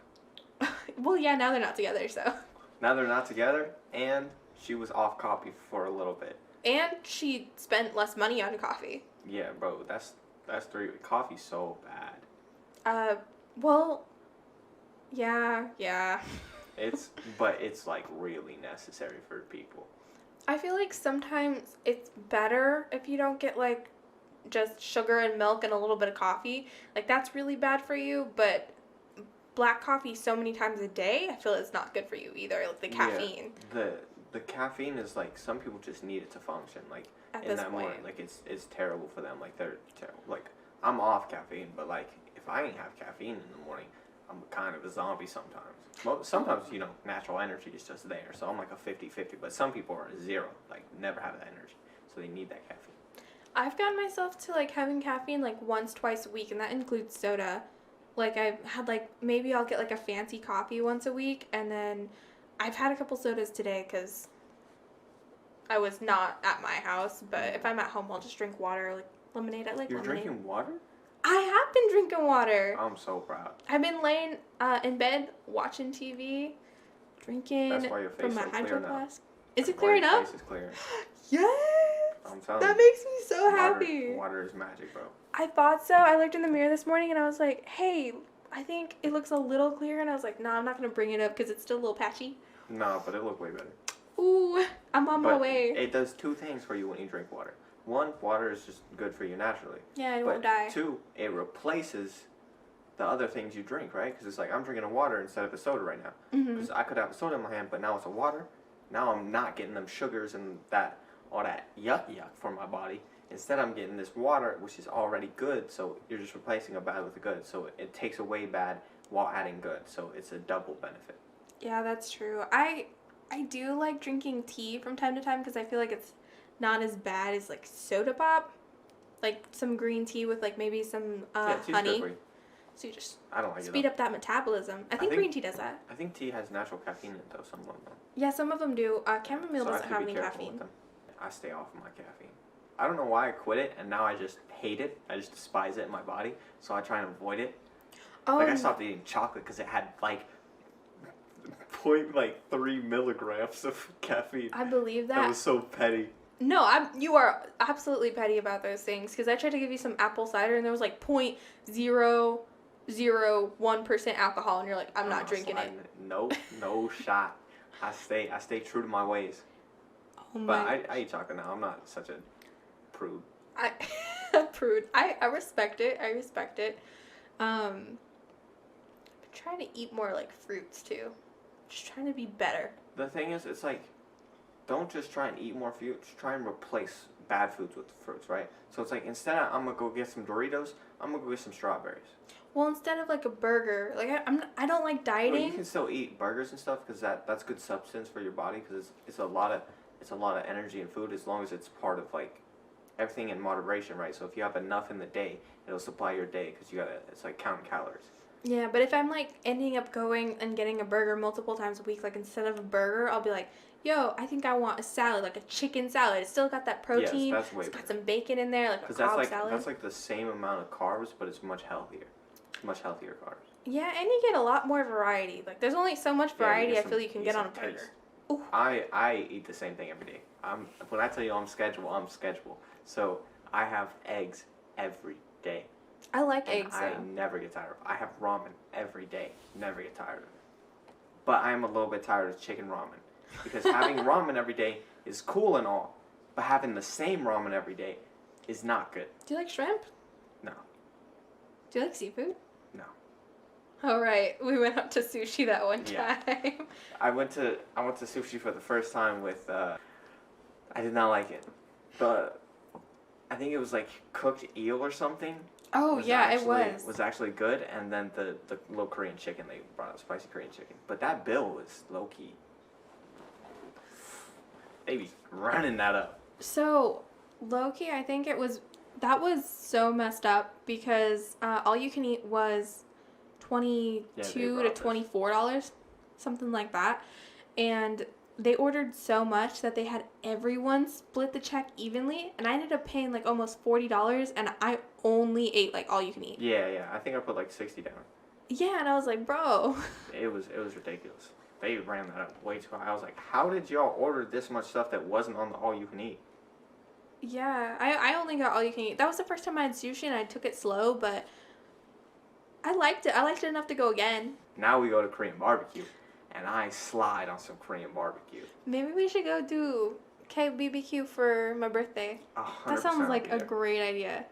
Well, yeah, now they're not together, so. Now they're not together, and she was off coffee for a little bit. And she spent less money on coffee. Yeah, bro, that's coffee's so bad. Well, yeah. But it's like really necessary for people. I feel like sometimes it's better if you don't get like just sugar and milk and a little bit of coffee. Like that's really bad for you, but black coffee so many times a day, I feel it's not good for you either. Like the caffeine. Yeah, the caffeine is like some people just need it to function. Like at in this that point. morning, like it's terrible for them. Like they're terrible. Like I'm off caffeine, but like if I ain't have caffeine in the morning, I'm kind of a zombie sometimes. Well, sometimes, natural energy is just there. So I'm like a 50-50. But some people are zero. Like, never have that energy. So they need that caffeine. I've gotten myself to, like, having caffeine, like, once, twice a week. And that includes soda. Like, I've had, like, maybe I'll get, like, a fancy coffee once a week. And then I've had a couple sodas today because I was not at my house. But if I'm at home, I'll just drink water. Like, lemonade. I like You're lemonade. drinking water? I have been drinking water. I'm so proud. I've been laying in bed watching TV, drinking from my hydro flask. Is it clearing up? Your face is clearing. Yes. I'm telling that you. makes me so happy. Water is magic, bro. I thought so. I looked in the mirror this morning and I was like, hey, I think it looks a little clear. And I was like, no, I'm not going to bring it up because it's still a little patchy. No, but it looked way better. Ooh, I'm on my way. It does two things for you when you drink water. One, water is just good for you naturally. Yeah, it won't die. Two, it replaces the other things you drink, right? Because it's like I'm drinking a water instead of a soda right now. Because I could have a soda in my hand, but now it's a water. Now I'm not getting them sugars and all that yuck for my body. Instead, I'm getting this water, which is already good. So you're just replacing a bad with a good. So it takes away bad while adding good. So it's a double benefit. Yeah, that's true. I do like drinking tea from time to time because I feel like it's not as bad as like soda pop. Like some green tea with like maybe some tea's good honey. for you. So you just I don't like speed up that metabolism. I think green tea does that. I think tea has natural caffeine in it though, some of them don't. Yeah, some of them do. Chamomile So I doesn't have have to be any careful caffeine. with them. I stay off of my caffeine. I don't know why I quit it, and now I just hate it. I just despise it in my body, so I try and avoid it. Oh, Like I stopped eating chocolate because it had like 0.3 milligrams of caffeine. I believe that. That was so petty. No, you are absolutely petty about those things because I tried to give you some apple cider and there was like 0.001% alcohol and you're like, I'm not drinking it. No shot. I stay true to my ways. Oh my. But I eat chocolate now. I'm not such a prude. Prude. I respect it. I respect it. I'm trying to eat more like fruits too. Just trying to be better. The thing is, it's like, don't just try and eat more fruits. Try and replace bad foods with fruits, right? So it's like, instead of I'm gonna go get some Doritos, I'm gonna go get some strawberries. Well, instead of like a burger, like I don't like dieting. Well, you can still eat burgers and stuff because that's good substance for your body because it's a lot of energy in food as long as it's part of like everything in moderation, right? So if you have enough in the day, it'll supply your day because it's like counting calories. Yeah, but if I'm like ending up going and getting a burger multiple times a week, like instead of a burger, I'll be like, yo, I think I want a salad, like a chicken salad. It's still got that protein. Yes, that's way It's got some bacon in there, like a Cobb salad. That's like the same amount of carbs, but it's much healthier. Much healthier carbs. Yeah, and you get a lot more variety. Like there's only so much variety I feel you can get on a burger. Ooh. I eat the same thing every day. When I tell you I'm scheduled. So I have eggs every day. I like and eggs. I never get tired of it. I have ramen every day. Never get tired of it. But I am a little bit tired of chicken ramen. Because having ramen every day is cool and all, but having the same ramen every day is not good. Do you like shrimp? No. Do you like seafood? No. All right, we went up to sushi that one time. Yeah. I went to sushi for the first time with I did not like it. But I think it was like cooked eel or something. Oh yeah, it was. Was actually good, and then the little Korean chicken they brought out, spicy Korean chicken. But that bill was low key. They be running that up. So low key, I think that was so messed up because all you can eat was $22 to $24, something like that, and they ordered so much that they had everyone split the check evenly, and I ended up paying like almost $40, and I only ate like all you can eat. Yeah. I think I put like 60 down. Yeah, and I was like, bro. It was ridiculous. They ran that up way too high. I was like, how did y'all order this much stuff that wasn't on the all you can eat? Yeah, I only got all you can eat. That was the first time I had sushi, and I took it slow, but I liked it. I liked it enough to go again. Now we go to Korean barbecue, and I slide on some Korean barbecue. Maybe we should go do KBBQ for my birthday. 100% That sounds like a great idea.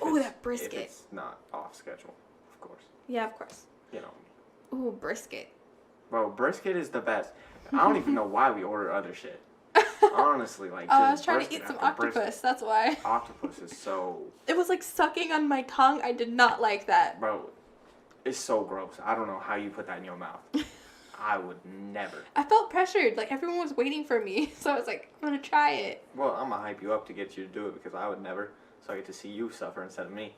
Ooh, that brisket. If it's not off schedule, of course. Yeah, of course. You know. Ooh, brisket. Bro, brisket is the best. I don't even know why we order other shit. Honestly, like. Oh, I was trying to eat some octopus. Brisket. That's why. Octopus is so. It was like sucking on my tongue. I did not like that. Bro, it's so gross. I don't know how you put that in your mouth. I would never. I felt pressured. Like everyone was waiting for me, so I was like, I'm gonna try it. Well, I'm gonna hype you up to get you to do it because I would never. So I get to see you suffer instead of me.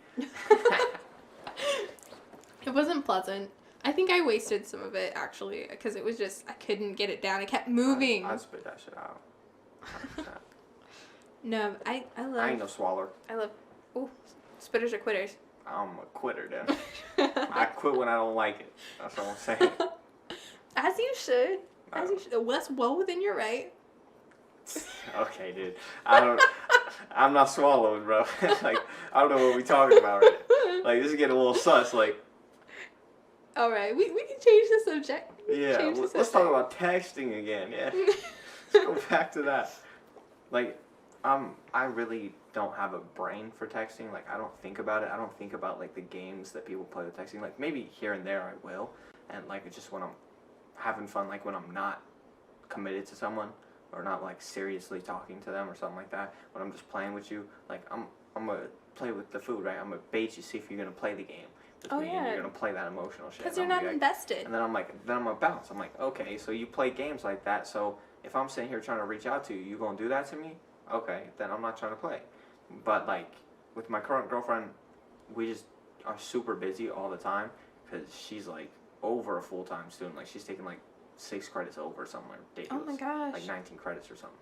It wasn't pleasant. I think I wasted some of it actually because it was just I couldn't get it down. It kept moving. I'd spit that shit out. 100%. No, I love. I ain't no swaller. I love. Ooh, spitters are quitters. I'm a quitter then. I quit when I don't like it. That's what I'm saying. As you should. As you should. That's well within your right. Okay, dude. I'm not swallowing, bro. Like, I don't know what we talking about right now. Like, this is getting a little sus. Like. All right, we can change the subject. Yeah, let's talk about texting again. Yeah. Let's go back to that. Like, I really don't have a brain for texting. Like, I don't think about it. I don't think about, like, the games that people play with texting. Like, maybe here and there I will. And, like, it's just when I'm having fun, like, when I'm not committed to someone or not, like, seriously talking to them or something like that. When I'm just playing with you, like, I'm going to play with the food, right? I'm going to bait you, see if you're going to play the game with me. And you're going to play that emotional shit. Because you're not invested. And then I'm going to bounce. I'm like, okay, so you play games like that, so if I'm sitting here trying to reach out to you, you going to do that to me? okay, then I'm not trying to play. But like with my current girlfriend, we just are super busy all the time because she's like over a full-time student. Like she's taking like 6 credits over somewhere Oh ridiculous. my gosh. Like 19 credits or something.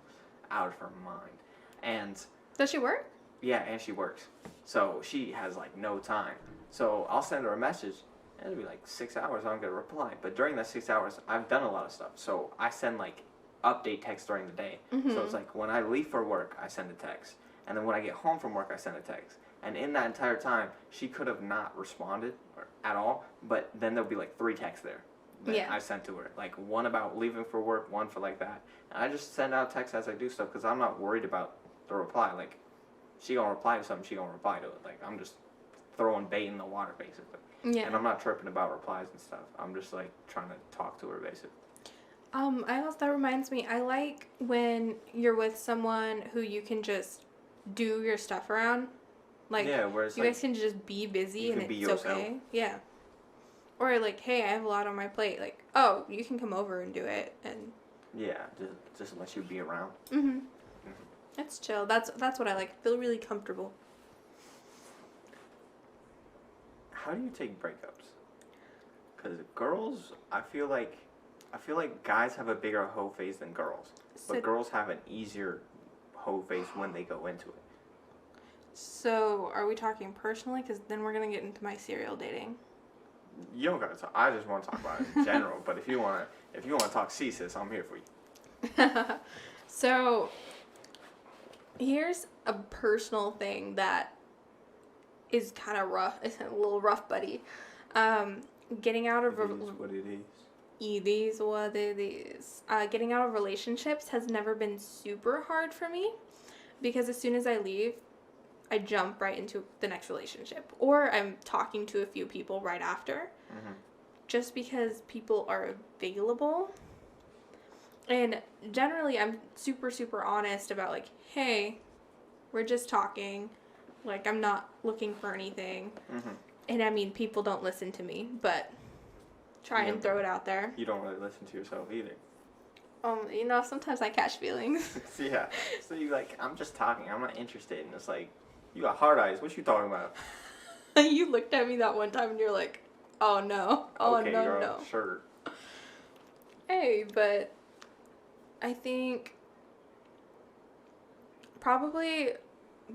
Out of her mind. And Does she work? yeah, and she works. So she has like no time. So I'll send her a message and it'll be like 6 hours, I don't get a reply. But during that 6 hours, I've done a lot of stuff. So I send like update text during the day. So it's like when I leave for work, I send a text. And then when I get home from work, I send a text. And in that entire time, she could have not responded at all, but then there'll be like 3 texts there that I sent to her. Like one about leaving for work, one for like that. And I just send out texts as I do stuff because I'm not worried about the reply. Like she gonna reply to something, she gonna reply to it. Like I'm just throwing bait in the water basically. Yeah. And I'm not tripping about replies and stuff. I'm just like trying to talk to her basically. That reminds me, I like when you're with someone who you can just do your stuff around. Like, yeah, where it's you like, guys can just be busy and be it's yourself. okay. Yeah. Or like, hey, I have a lot on my plate. Like, oh, you can come over and do it. And yeah, just let you be around. It's chill. That's what I like. I feel really comfortable. How do you take breakups? Because girls, I feel like guys have a bigger hoe phase than girls, but girls have an easier hoe phase when they go into it. So, are we talking personally? Because then we're gonna get into my serial dating. You don't gotta talk. I just want to talk about it in general. But if you wanna talk CSIS, I'm here for you. So, here's a personal thing that is kind of rough. It's a little rough, buddy. Getting out of It is what it is. It is what it is. Getting out of relationships has never been super hard for me because as soon as I leave, I jump right into the next relationship, or I'm talking to a few people right after, just because people are available. And generally, I'm super, super honest about like, hey, we're just talking. Like, I'm not looking for anything. And I mean, people don't listen to me, but try and throw it out there. You don't really listen to yourself either. Sometimes I catch feelings. Yeah. So you like, I'm just talking. I'm not interested. And it's like, you got hard eyes. What you talking about? You looked at me that one time and you're like, oh no. Oh okay, no, girl, no. Sure. Hey, but I think probably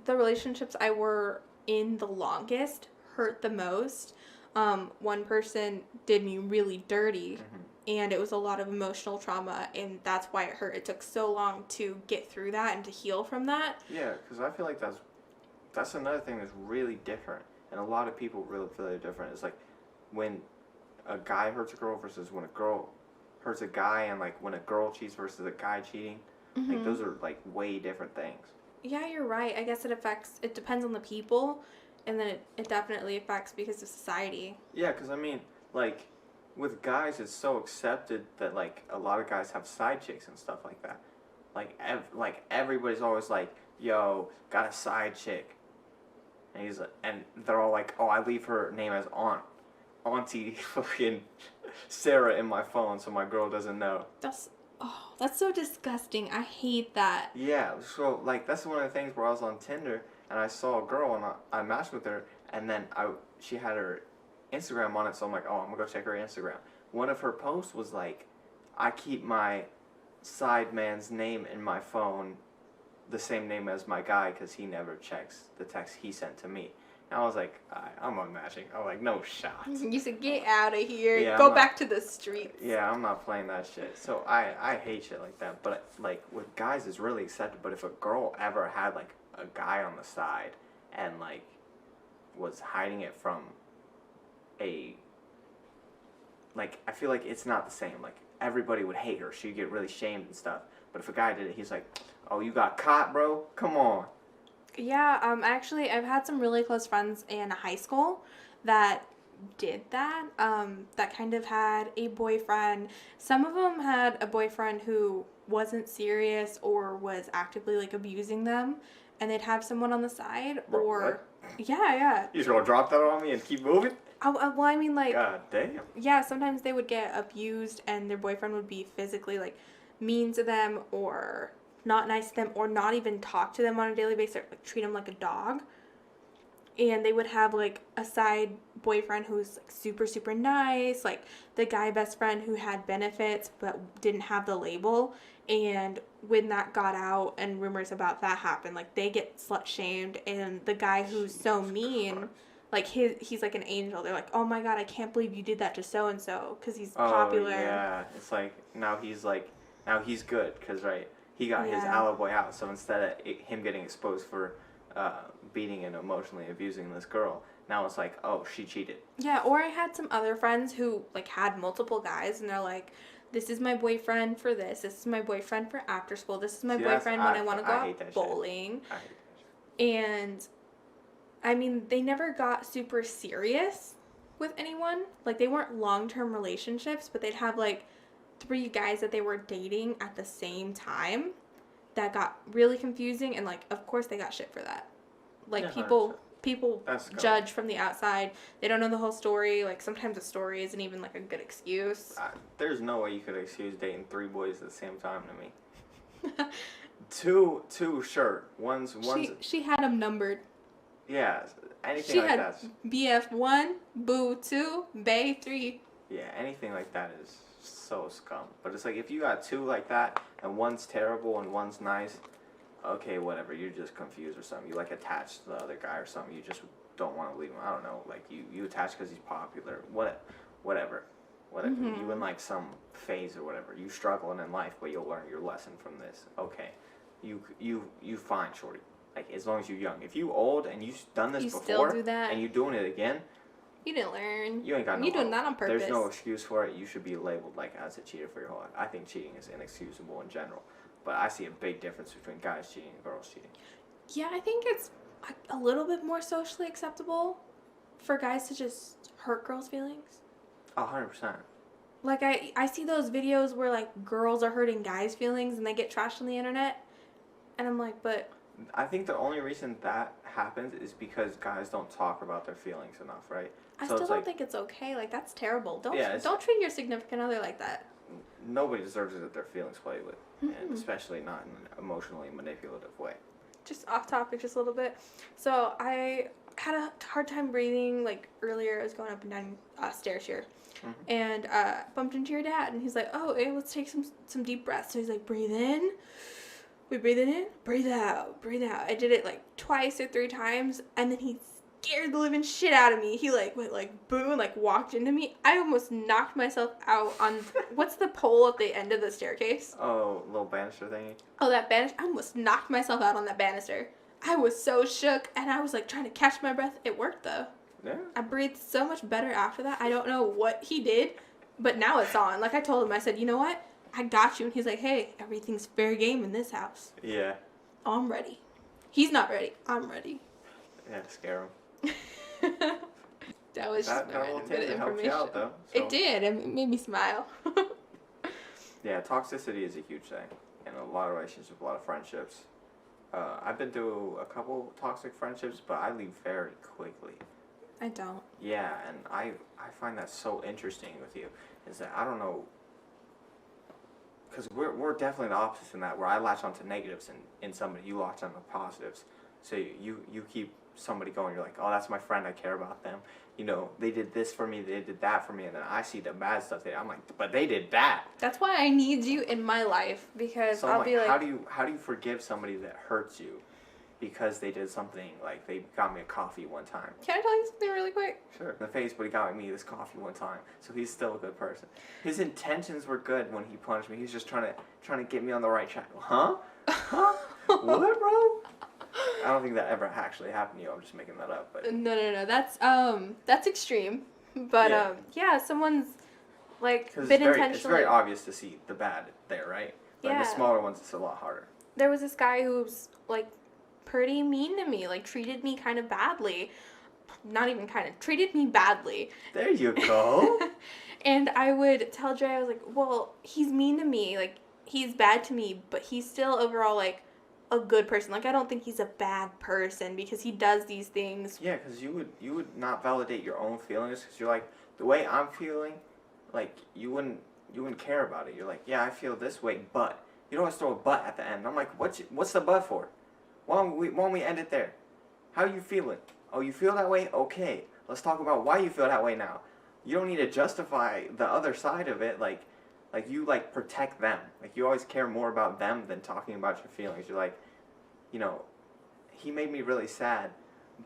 the relationships I were in the longest hurt the most. One person did me really dirty, and it was a lot of emotional trauma, and that's why it hurt. It took so long to get through that and to heal from that. Yeah, because I feel like that's another thing that's really different, and a lot of people really feel they're different. It's like when a guy hurts a girl versus when a girl hurts a guy, and like when a girl cheats versus a guy cheating. Like those are like way different things. Yeah, you're right. I guess it depends on the people, and then it definitely affects because of society. Yeah, because I mean, like, with guys, it's so accepted that, like, a lot of guys have side chicks and stuff like that. Like, everybody's always like, yo, got a side chick. And they're all like, oh, I leave her name as Auntie fucking Sarah in my phone so my girl doesn't know. That's so disgusting. I hate that. Yeah, so, like, that's one of the things where I was on Tinder and I saw a girl and I matched with her, and then she had her Instagram on it, so I'm like, oh, I'm gonna go check her Instagram. One of her posts was like, I keep my side man's name in my phone the same name as my guy because he never checks the text he sent to me. And I was like, I'm unmatching. I was like, no shot. You said, get out of here. Yeah, Go back to the streets. Yeah, I'm not playing that shit. So I hate shit like that. But like with guys, it's really accepted. But if a girl ever had like a guy on the side and like was hiding it from like, I feel like it's not the same. Like, everybody would hate her. She'd get really shamed and stuff. But if a guy did it, he's like, oh, you got caught, bro? Come on. Yeah, actually, I've had some really close friends in high school that did that, that kind of had a boyfriend. Some of them had a boyfriend who wasn't serious or was actively, like, abusing them, and they'd have someone on the side, Bro, or... what? Yeah. You just gonna drop that on me and keep moving? Well, I mean, like... God damn. Yeah, sometimes they would get abused and their boyfriend would be physically, like, mean to them or not nice to them or not even talk to them on a daily basis, or like treat them like a dog. And they would have like a side boyfriend who's like super, super nice, like the guy best friend who had benefits but didn't have the label. And when that got out and rumors about that happened, like they get slut shamed, and the guy who's so mean, like he's like an angel. They're like, oh my god, I can't believe you did that to so and so because he's popular. Oh yeah, it's like now he's good because right, he got his alibi out. So instead of him getting exposed for beating and emotionally abusing this girl, now it's like, oh, she cheated. Yeah, or I had some other friends who like had multiple guys, and they're like, this is my boyfriend for this is my boyfriend for after school, this is my boyfriend when I want to go out bowling. I hate that shit. And I mean, they never got super serious with anyone. Like, they weren't long-term relationships, but they'd have like 3 guys that they were dating at the same time. That got really confusing, and like, of course, they got shit for that. Like, yeah, people judge from the outside. They don't know the whole story. Like, sometimes a story isn't even like a good excuse. There's no way you could excuse dating 3 boys at the same time to me. two, sure. One's. She had them numbered. Yeah, anything like that. She had BF 1, Boo 2, Bay 3. Yeah, anything like that is so scum. But it's like, if you got 2 like that, and one's terrible and one's nice, okay, whatever, you're just confused or something. You like attached to the other guy or something. You just don't want to leave him. I don't know. Like, you attach because he's popular. Whatever. Mm-hmm. You in like some phase or whatever. You struggling in life, but you'll learn your lesson from this. Okay, you fine, shorty. Like, as long as you're young. If you old and you've done this before, still do that, and you doing it again, you didn't learn. You ain't got no You doing that on purpose. There's no excuse for it. You should be labeled like as a cheater for your whole life. I think cheating is inexcusable in general. But I see a big difference between guys cheating and girls cheating. Yeah, I think it's a little bit more socially acceptable for guys to just hurt girls' feelings. 100%. Like, I see those videos where, like, girls are hurting guys' feelings and they get trashed on the internet. And I'm like, but... I think the only reason that happens is because guys don't talk about their feelings enough, right? I still don't think it's okay. Like, that's terrible. Don't treat your significant other like that. Nobody deserves to get their feelings played with. And especially not in an emotionally manipulative way. Just off topic just a little bit. So I had a hard time breathing. Like, earlier I was going up and down stairs here. Mm-hmm. And bumped into your dad. And he's like, oh, hey, let's take some deep breaths. So he's like, breathe in. We breathe it in. Breathe out. Breathe out. I did it like 2 or 3 times. And then he scared the living shit out of me. He like went like boom and like walked into me. I almost knocked myself out on what's the pole at the end of the staircase? Oh, little banister thingy. Oh, that banister. I almost knocked myself out on that banister. I was so shook, and I was like trying to catch my breath. It worked though. Yeah. I breathed so much better after that. I don't know what he did, but now it's on. Like, I told him, I said, you know what? I got you. And he's like, hey, everything's fair game in this house. Yeah. Oh, I'm ready. He's not ready. I'm ready. Yeah, scare him. That was just a random bit of information. Out, though, so. It did. It made me smile. Yeah, toxicity is a huge thing in a lot of relationships, a lot of friendships. I've been through a couple toxic friendships, but I leave very quickly. I don't. Yeah, and I find that so interesting with you, is that I don't know, because we're definitely the opposite in that, where I latch onto negatives in somebody, you latch onto positives. So you keep somebody going, you're like, oh, that's my friend, I care about them. You know, they did this for me, they did that for me, and then I see the bad stuff. I'm like, but they did that. That's why I need you in my life, because so I'll be like, how do you forgive somebody that hurts you because they did something, like they got me a coffee one time? Can I tell you something really quick? Sure. In the face, but he got me this coffee one time, so he's still a good person. His intentions were good when he punished me. He was just trying to get me on the right track. Huh? What, bro? I don't think that ever actually happened to you. I'm just making that up. But no. That's extreme. But yeah, someone's like been intentionally. It's very obvious to see the bad there, right? But in the smaller ones, it's a lot harder. There was this guy who's like pretty mean to me, like treated me kind of badly. Not even kind of, treated me badly. There you go. And I would tell Dre, I was like, well, he's mean to me, like he's bad to me, but he's still overall like a good person. Like, I don't think he's a bad person because he does these things. Yeah, because you would not validate your own feelings, because you're like, the way I'm feeling, like you wouldn't care about it. You're like, yeah, I feel this way, but You'd always throw a but at the end. I'm like, what's the but for? Why don't we end it there? How you feeling? Oh, you feel that way? Okay. Let's talk about why you feel that way now. You don't need to justify the other side of it. Like you like protect them. Like you always care more about them than talking about your feelings. You're like, you know, he made me really sad,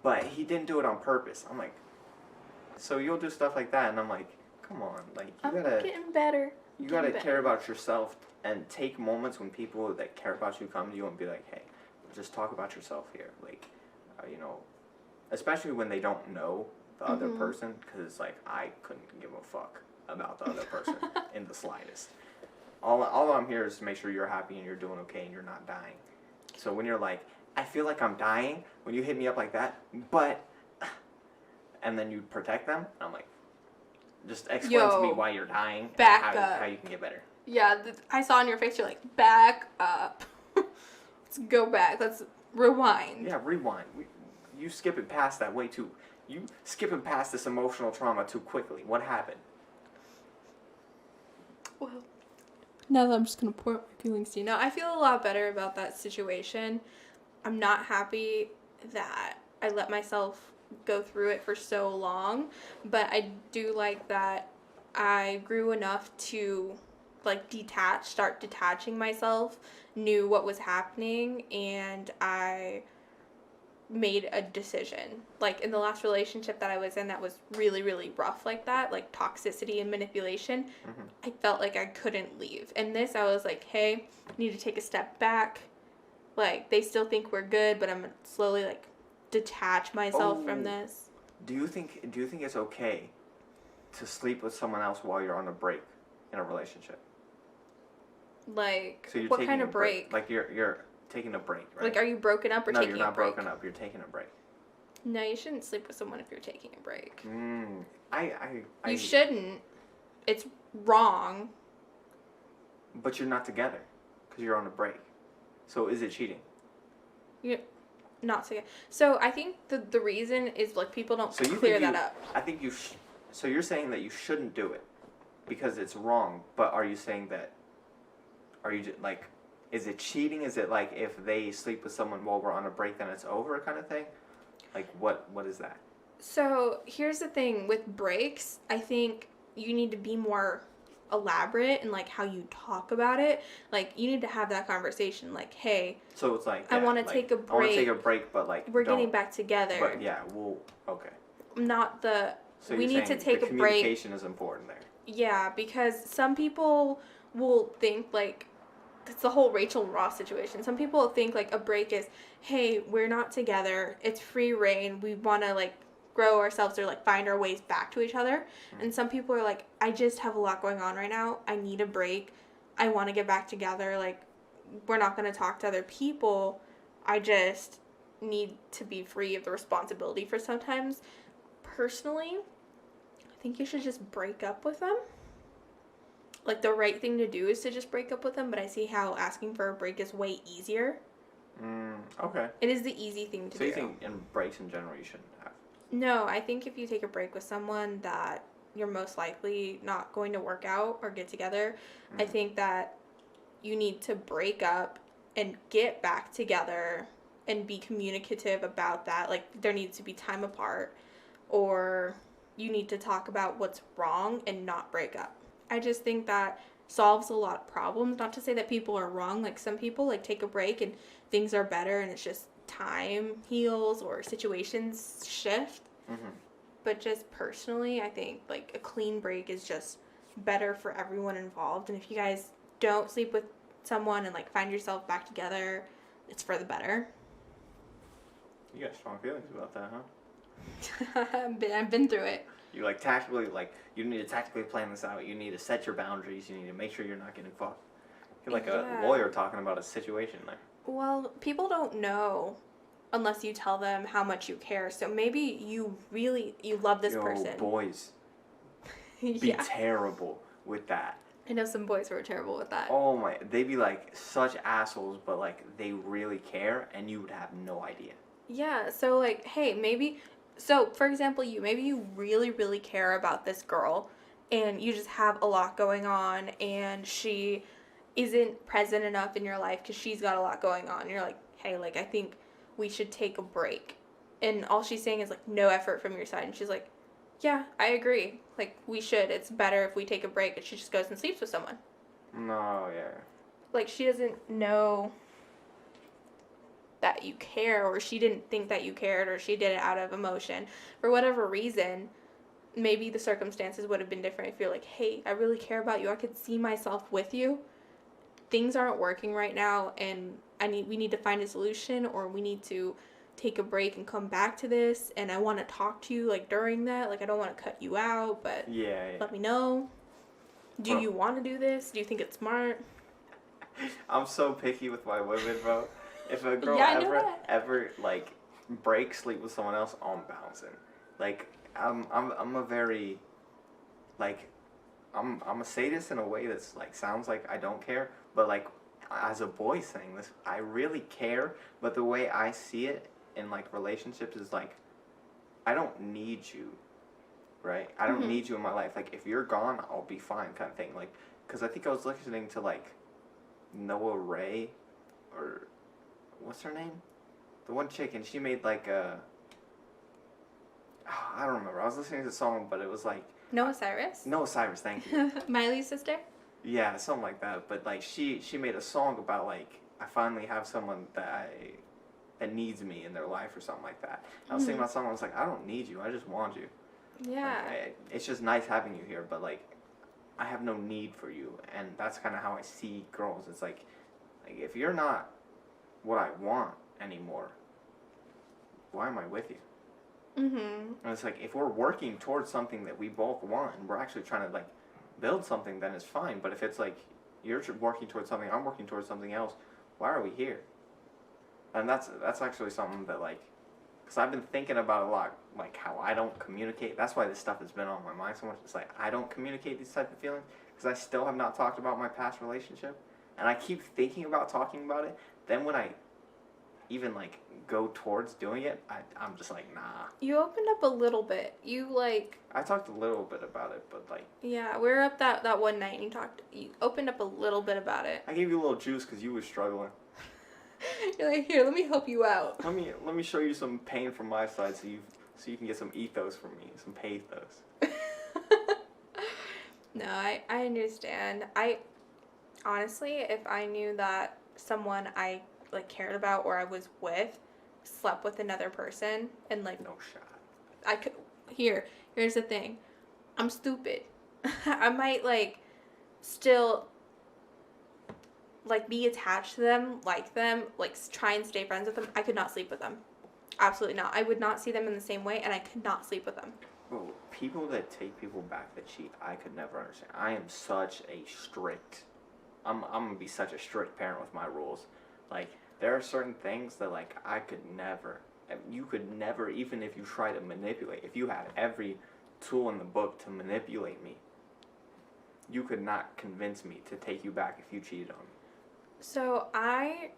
but he didn't do it on purpose. I'm like, so you'll do stuff like that, and I'm like, come on, like I'm getting better. You gotta care about yourself and take moments when people that care about you come to you and be like, hey, just talk about yourself here. Like, you know, especially when they don't know the other person, because it's like, I couldn't give a fuck about the other person in the slightest. All I'm here is to make sure you're happy and you're doing okay and you're not dying. So when you're like, I feel like I'm dying, when you hit me up like that, but, and then you protect them, I'm like, just explain to me why you're dying and how you can get better. Yeah, I saw on your face, you're like, back up. Let's go back. Let's rewind. Yeah, rewind. You skipping past that way too. You skipping past this emotional trauma too quickly. What happened? Well, now that I'm just going to pour out my feelings to you. No, I feel a lot better about that situation. I'm not happy that I let myself go through it for so long, but I do like that I grew enough to like start detaching myself, knew what was happening, and I made a decision. Like in the last relationship that I was in that was really, really rough like that, like toxicity and manipulation, I felt like I couldn't leave. And this, I was like, hey, I need to take a step back. Like, they still think we're good, but I'm gonna slowly like detach myself from this. Do you think it's okay to sleep with someone else while you're on a break in a relationship? Like, so what kind of break? Like you're taking a break, right? Like, are you broken up or taking a break? No, you're not broken up. You're taking a break. No, you shouldn't sleep with someone if you're taking a break. You shouldn't. It's wrong. But you're not together because you're on a break. So is it cheating? You're not together. So I think the reason is like people don't clear that up. I think so you're saying that you shouldn't do it because it's wrong. But are you saying that? Are you like? Is it cheating? Is it like if they sleep with someone while we're on a break, then it's over kind of thing? Like what is that? So here's the thing with breaks. I think you need to be more elaborate in like how you talk about it. Like you need to have that conversation. Like, hey. So it's like I want to take a break. I want to take a break, but like we're getting back together. But yeah, okay. Not the. So we need to take a break. Communication is important there. Yeah, because some people will think like. It's the whole Rachel Ross situation. Some people think like a break is, hey, we're not together. It's free reign. We want to like grow ourselves or like find our ways back to each other. And some people are like, I just have a lot going on right now. I need a break. I want to get back together. Like, we're not going to talk to other people. I just need to be free of the responsibility for sometimes. Personally, I think you should just break up with them. Like, the right thing to do is to just break up with them, but I see how asking for a break is way easier. Okay. It is the easy thing to do. So you think in breaks in general you shouldn't have? No, I think if you take a break with someone that you're most likely not going to work out or get together, I think that you need to break up and get back together and be communicative about that. Like, there needs to be time apart, or you need to talk about what's wrong and not break up. I just think that solves a lot of problems. Not to say that people are wrong. Like, some people, like, take a break and things are better and it's just time heals or situations shift. But just personally, I think, like, a clean break is just better for everyone involved. And if you guys don't sleep with someone and, like, find yourself back together, it's for the better. You got strong feelings about that, huh? I've been through it. You like tactically, like, you need to tactically plan this out. You need to set your boundaries. You need to make sure you're not getting fucked. You're like a lawyer talking about a situation there. Well, people don't know unless you tell them how much you care. So maybe you love this person. Boys. Be terrible with that. I know some boys who are terrible with that. Oh my, they be like such assholes, but like they really care and you would have no idea. Yeah, so like, hey, so, for example, maybe you really, really care about this girl, and you just have a lot going on, and she isn't present enough in your life because she's got a lot going on. And you're like, hey, like, I think we should take a break. And all she's saying is, like, no effort from your side. And she's like, yeah, I agree. Like, we should. It's better if we take a break. And she just goes and sleeps with someone. No, yeah. Like, she doesn't know that you care, or she didn't think that you cared, or she did it out of emotion. For whatever reason, maybe the circumstances would have been different if you're like, hey, I really care about you. I could see myself with you. Things aren't working right now, and we need to find a solution, or we need to take a break and come back to this, and I want to talk to you, like, during that. Like, I don't want to cut you out, but let me know. Do you want to do this? Do you think it's smart? I'm so picky with my women, bro. If a girl ever like breaks sleep with someone else, I'm bouncing. Like I'm a very like I'm a sadist in a way that's like sounds like I don't care, but like as a boy saying this, I really care. But the way I see it in like relationships is like I don't need you, right? I don't need you in my life. Like if you're gone, I'll be fine, kind of thing. Like because I think I was listening to like Noah Ray, or what's her name? The one chick, and she made like a I don't remember. I was listening to the song, but it was like Noah Cyrus? Noah Cyrus, thank you. Miley's sister? Yeah, something like that. But like she made a song about like I finally have someone that needs me in their life or something like that. I was singing that song. I was like, I don't need you. I just want you. Yeah. Like, it's just nice having you here, but like I have no need for you, and that's kind of how I see girls. It's like if you're not what I want anymore, why am I with you? And it's like if we're working towards something that we both want, and we're actually trying to like build something, then it's fine. But if it's like you're working towards something, I'm working towards something else, why are we here? And that's actually something that like, because I've been thinking about a lot, like how I don't communicate. That's why this stuff has been on my mind so much. It's like I don't communicate these type of feelings because I still have not talked about my past relationship, and I keep thinking about talking about it. Then when I even like go towards doing it, I'm just like, nah. You opened up a little bit. You like. I talked a little bit about it, but like. Yeah, we were up that one night and you opened up a little bit about it. I gave you a little juice because you were struggling. You're like, here, let me help you out. Let me show you some pain from my side so you can get some ethos from me, some pathos. No, I understand. I honestly, if I knew that someone I like cared about or I was with slept with another person and like no shot. I could here's the thing. I'm stupid. I might like still like be attached to them, like try and stay friends with them. I could not sleep with them. Absolutely not. I would not see them in the same way, and I could not sleep with them. Well, people that take people back that cheat, I could never understand. I am such a strict. I'm gonna be such a strict parent with my rules. Like there are certain things that like I could never. You could never, even if you try to manipulate. If you had every tool in the book to manipulate me, you could not convince me to take you back if you cheated on me. So I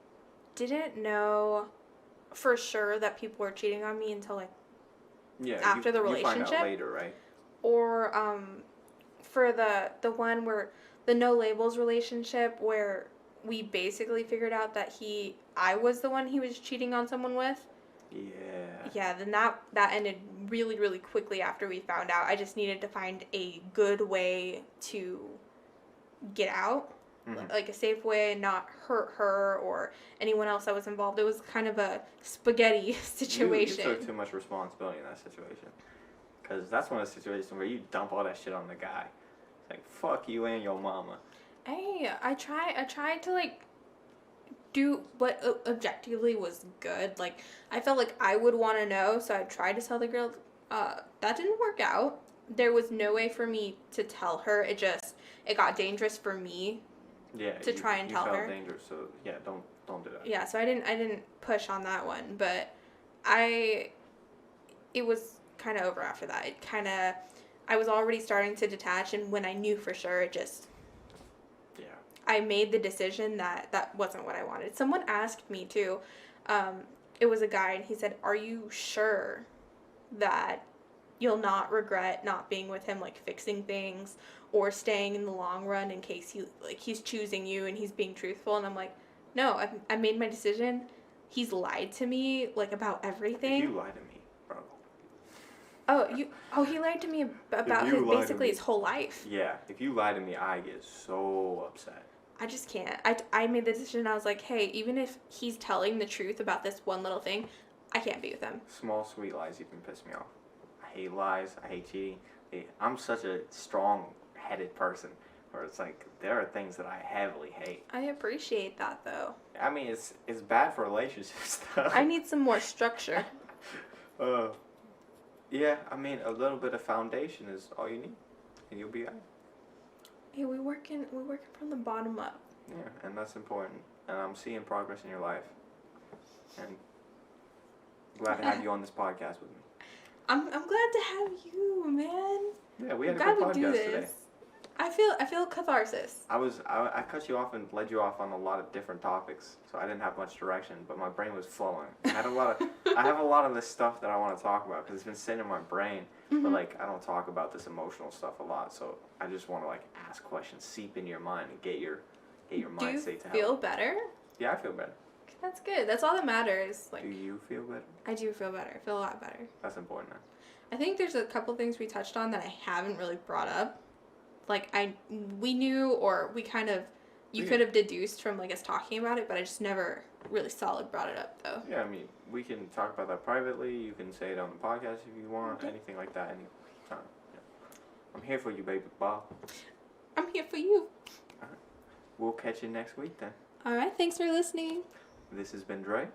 didn't know for sure that people were cheating on me until like after the relationship. You find out later, right? Or for the one where the no labels relationship where we basically figured out that I was the one he was cheating on someone with. Yeah. Yeah, then that ended really, really quickly after we found out. I just needed to find a good way to get out. Like a safe way and not hurt her or anyone else that was involved. It was kind of a spaghetti situation. You took too much responsibility in that situation. Because that's one of the situations where you dump all that shit on the guy. It's like, fuck you and your mama. Hey, I tried to like do what objectively was good. Like I felt like I would want to know, so I tried to tell the girl. That didn't work out. There was no way for me to tell her. It got dangerous for me. Yeah, to try and tell her. You felt dangerous, so yeah, don't do that. Yeah, so I didn't push on that one, but it was kind of over after that. I was already starting to detach, and when I knew for sure, it just. Yeah. I made the decision that wasn't what I wanted. Someone asked me too. It was a guy, and he said, "Are you sure that you'll not regret not being with him, like fixing things or staying in the long run in case he's choosing you and he's being truthful. And I'm like, no, I made my decision. He's lied to me like about everything. If you lie to me, bro. He lied to me about his whole life. Yeah, if you lie to me, I get so upset. I just can't. I made the decision. I was like, hey, even if he's telling the truth about this one little thing, I can't be with him. Small, sweet lies even piss me off. I hate lies. I hate cheating. I'm such a strong-headed person where it's like there are things that I heavily hate. I appreciate that, though. I mean, it's bad for relationships, though. I need some more structure. Yeah, I mean, a little bit of foundation is all you need, and you'll be all right. Yeah, we're working from the bottom up. Yeah, and that's important. And I'm seeing progress in your life. And glad to have you on this podcast with me. I'm glad to have you, man. Yeah, we had a good podcast today. I feel catharsis. I cut you off and led you off on a lot of different topics, so I didn't have much direction, but my brain was flowing. I have a lot of this stuff that I want to talk about because it's been sitting in my brain, but like I don't talk about this emotional stuff a lot, so I just want to like ask questions, seep in your mind, and get your mind state to help. Do you feel better? Yeah, I feel better. That's good. That's all that matters. Like, do you feel better? I do feel better. I feel a lot better. That's important. Now. I think there's a couple things we touched on that I haven't really brought up. Like we knew, or we kind of, you could have deduced from like us talking about it, but I just never really solid brought it up though. Yeah, I mean, we can talk about that privately. You can say it on the podcast if you want, anything like that, anytime. Yeah. I'm here for you, baby Bob. I'm here for you. All right. We'll catch you next week then. All right, thanks for listening. This has been Dre.